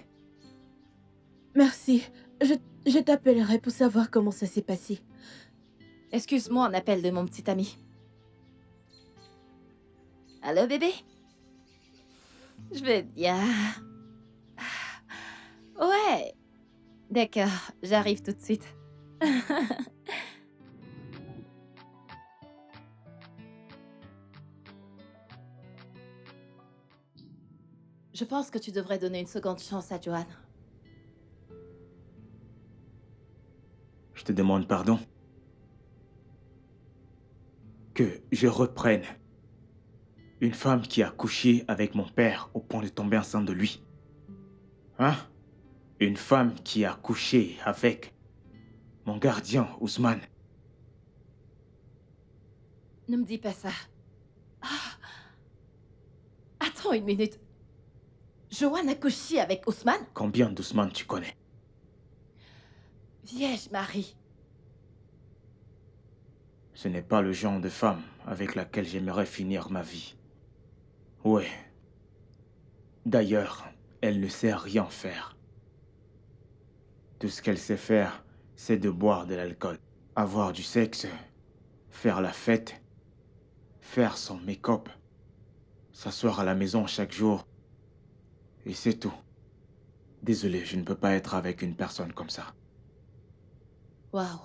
Merci. Je t'appellerai pour savoir comment ça s'est passé. Excuse-moi un appel de mon petit ami. Allô, bébé? Je vais bien. Ouais. D'accord, j'arrive tout de suite. Je pense que tu devrais donner une seconde chance à Joanne. Je te demande pardon. Que je reprenne. Une femme qui a couché avec mon père au point de tomber enceinte de lui. Hein? Une femme qui a couché avec mon gardien, Ousmane. Ne me dis pas ça. Ah. Attends une minute. Joanne a couché avec Ousmane? Combien d'Ousmane tu connais? Vierge Marie. Ce n'est pas le genre de femme avec laquelle j'aimerais finir ma vie. Ouais. D'ailleurs, elle ne sait rien faire. Tout ce qu'elle sait faire, c'est de boire de l'alcool, avoir du sexe, faire la fête, faire son make-up, s'asseoir à la maison chaque jour. Et c'est tout. Désolé, je ne peux pas être avec une personne comme ça. Waouh.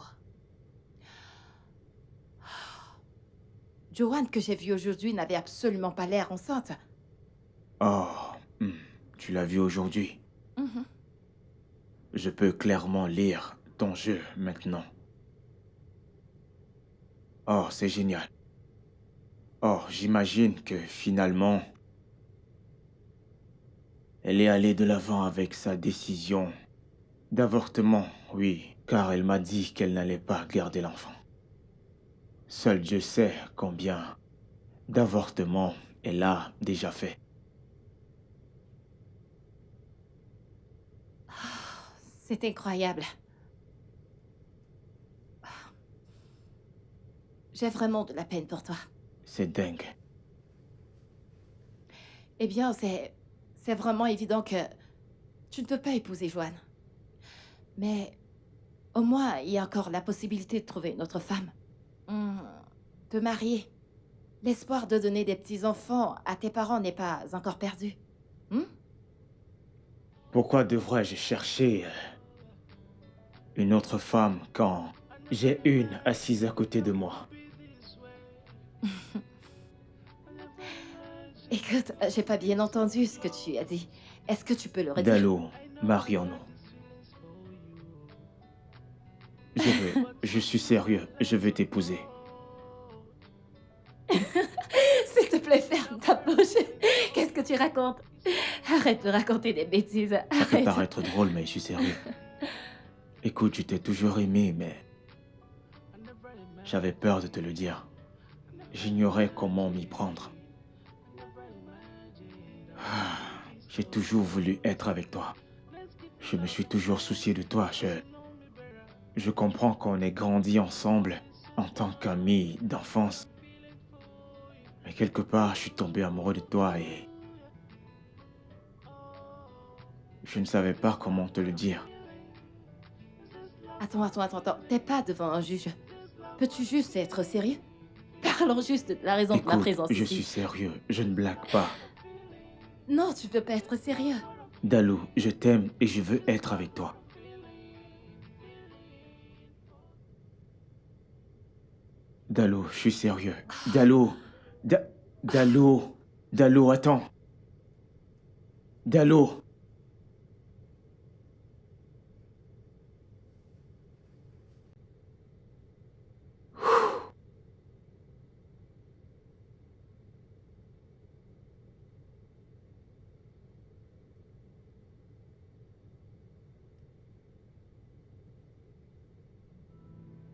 Joanne que j'ai vue aujourd'hui n'avait absolument pas l'air enceinte. Oh, tu l'as vu aujourd'hui. Mhm. Je peux clairement lire ton jeu maintenant. Oh, c'est génial. Oh, j'imagine que finalement, elle est allée de l'avant avec sa décision d'avortement, oui, car elle m'a dit qu'elle n'allait pas garder l'enfant. Seul Dieu sait combien d'avortements elle a déjà fait. C'est incroyable. J'ai vraiment de la peine pour toi. C'est dingue. Eh bien, c'est vraiment évident que tu ne peux pas épouser Joanne. Mais au moins, il y a encore la possibilité de trouver une autre femme. Te marier. L'espoir de donner des petits-enfants à tes parents n'est pas encore perdu. Pourquoi devrais-je chercher une autre femme quand j'ai une assise à côté de moi? Écoute, j'ai pas bien entendu ce que tu as dit. Est-ce que tu peux le redire? Dalo, marions-nous. Je suis sérieux, je veux t'épouser. S'il te plaît, ferme ta bouche. Qu'est-ce que tu racontes? Arrête de raconter des bêtises. Ça peut Arrête. paraître drôle, mais je suis sérieux. Écoute, je t'ai toujours aimé, mais j'avais peur de te le dire. J'ignorais comment m'y prendre. J'ai toujours voulu être avec toi. Je me suis toujours soucié de toi. Je comprends qu'on ait grandi ensemble en tant qu'amis d'enfance. Mais quelque part, je suis tombé amoureux de toi et je ne savais pas comment te le dire. Attends. T'es pas devant un juge. Peux-tu juste être sérieux? Parlons juste de la raison de ma Écoute, présence je ici. suis sérieux, je ne blague pas. Non, tu peux pas être sérieux. Dalou, je t'aime et je veux être avec toi. Dalou, je suis sérieux. Dalou, Dalou, attends. Dalou.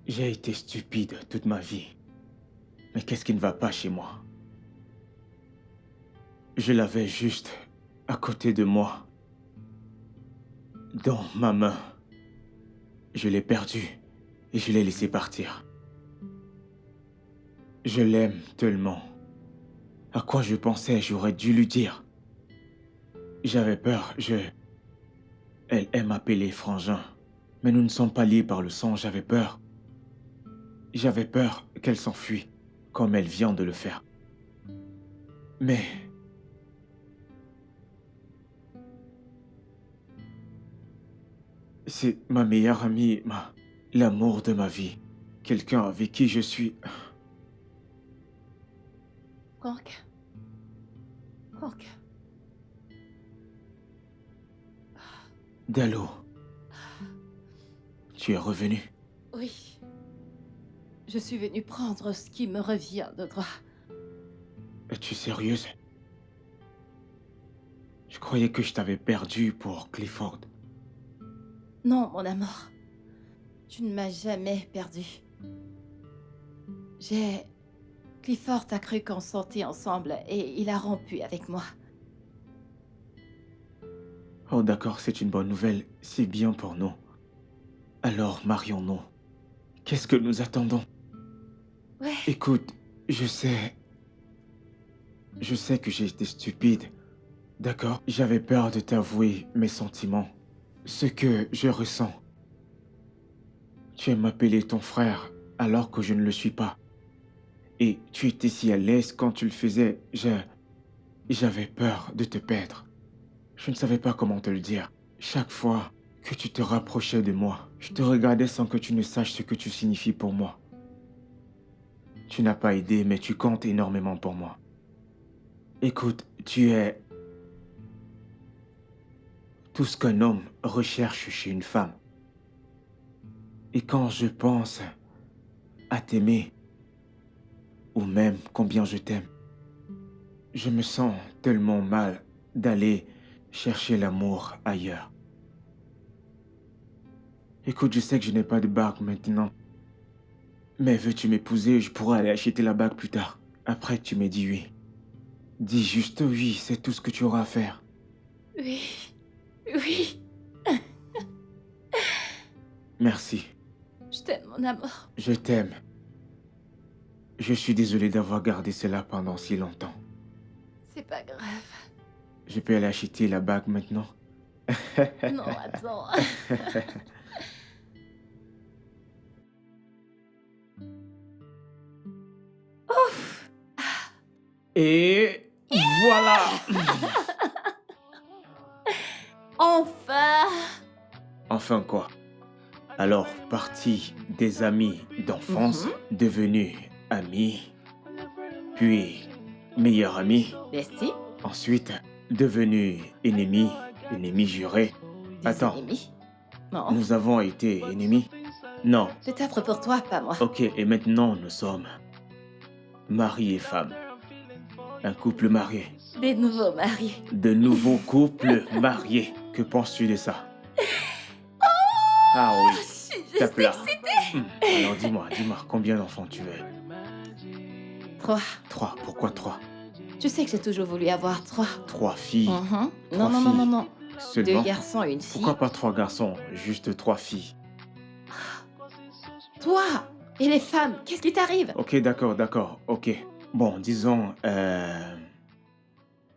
J'ai été stupide toute ma vie. Mais qu'est-ce qui ne va pas chez moi? Je l'avais juste à côté de moi. Dans ma main. Je l'ai perdu et je l'ai laissé partir. Je l'aime tellement. À quoi je pensais, j'aurais dû lui dire. J'avais peur, Elle aime appeler frangin. Mais nous ne sommes pas liés par le sang, j'avais peur. J'avais peur qu'elle s'enfuit, comme elle vient de le faire. Mais... c'est ma meilleure amie, l'amour de ma vie. Quelqu'un avec qui je suis... Franck. Franck. Dallo. Tu es revenu. Oui. Je suis venue prendre ce qui me revient de droit. Es-tu sérieuse? Je croyais que je t'avais perdu pour Clifford. Non, mon amour. Tu ne m'as jamais perdu. Clifford a cru qu'on sortait ensemble et il a rompu avec moi. Oh d'accord, c'est une bonne nouvelle. C'est bien pour nous. Alors, marions-nous. Qu'est-ce que nous attendons? Ouais. Écoute, je sais que j'ai été stupide. D'accord? J'avais peur de t'avouer mes sentiments. Ce que je ressens. Tu aimes m'appeler ton frère alors que je ne le suis pas. Et tu étais si à l'aise quand tu le faisais. J'avais peur de te perdre. Je ne savais pas comment te le dire. Chaque fois que tu te rapprochais de moi, je te regardais sans que tu ne saches ce que tu signifies pour moi. Tu n'as pas aidé, mais tu comptes énormément pour moi. Écoute, tu es tout ce qu'un homme recherche chez une femme. Et quand je pense à t'aimer, ou même combien je t'aime, je me sens tellement mal d'aller chercher l'amour ailleurs. Écoute, je sais que je n'ai pas de bague maintenant. Mais veux-tu m'épouser? Je pourrais aller acheter la bague plus tard. Après que tu m'aies dit oui. Dis juste oui, c'est tout ce que tu auras à faire. Oui. Oui. Merci. Je t'aime, mon amour. Je t'aime. Je suis désolé d'avoir gardé cela pendant si longtemps. C'est pas grave. Je peux aller acheter la bague maintenant? Non, attends. Et voilà! Enfin. Enfin quoi? Alors, parti des amis d'enfance, devenus amis, puis meilleurs amis, Bestie. ensuite devenus ennemis, ennemis jurés. Des Attends, ennemis. Non. nous avons été ennemis? Non. Peut-être pour toi, pas moi. Ok, et maintenant nous sommes mari et femme. Un couple marié. Des nouveaux mariés. De nouveaux couples mariés. Que penses-tu de ça? Ah oui, Je suis tape juste là. excitée. Alors dis-moi, combien d'enfants tu veux? 3. 3. Pourquoi 3? Tu sais que j'ai toujours voulu avoir 3. 3 filles. Non, Trois non, non, filles. non, non. 2 Seulement? garçons et une fille. Pourquoi pas 3 garçons? Juste 3 filles. Toi et les femmes, qu'est-ce qui t'arrive? Ok, d'accord, ok. Bon, disons...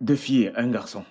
2 filles et 1 garçon.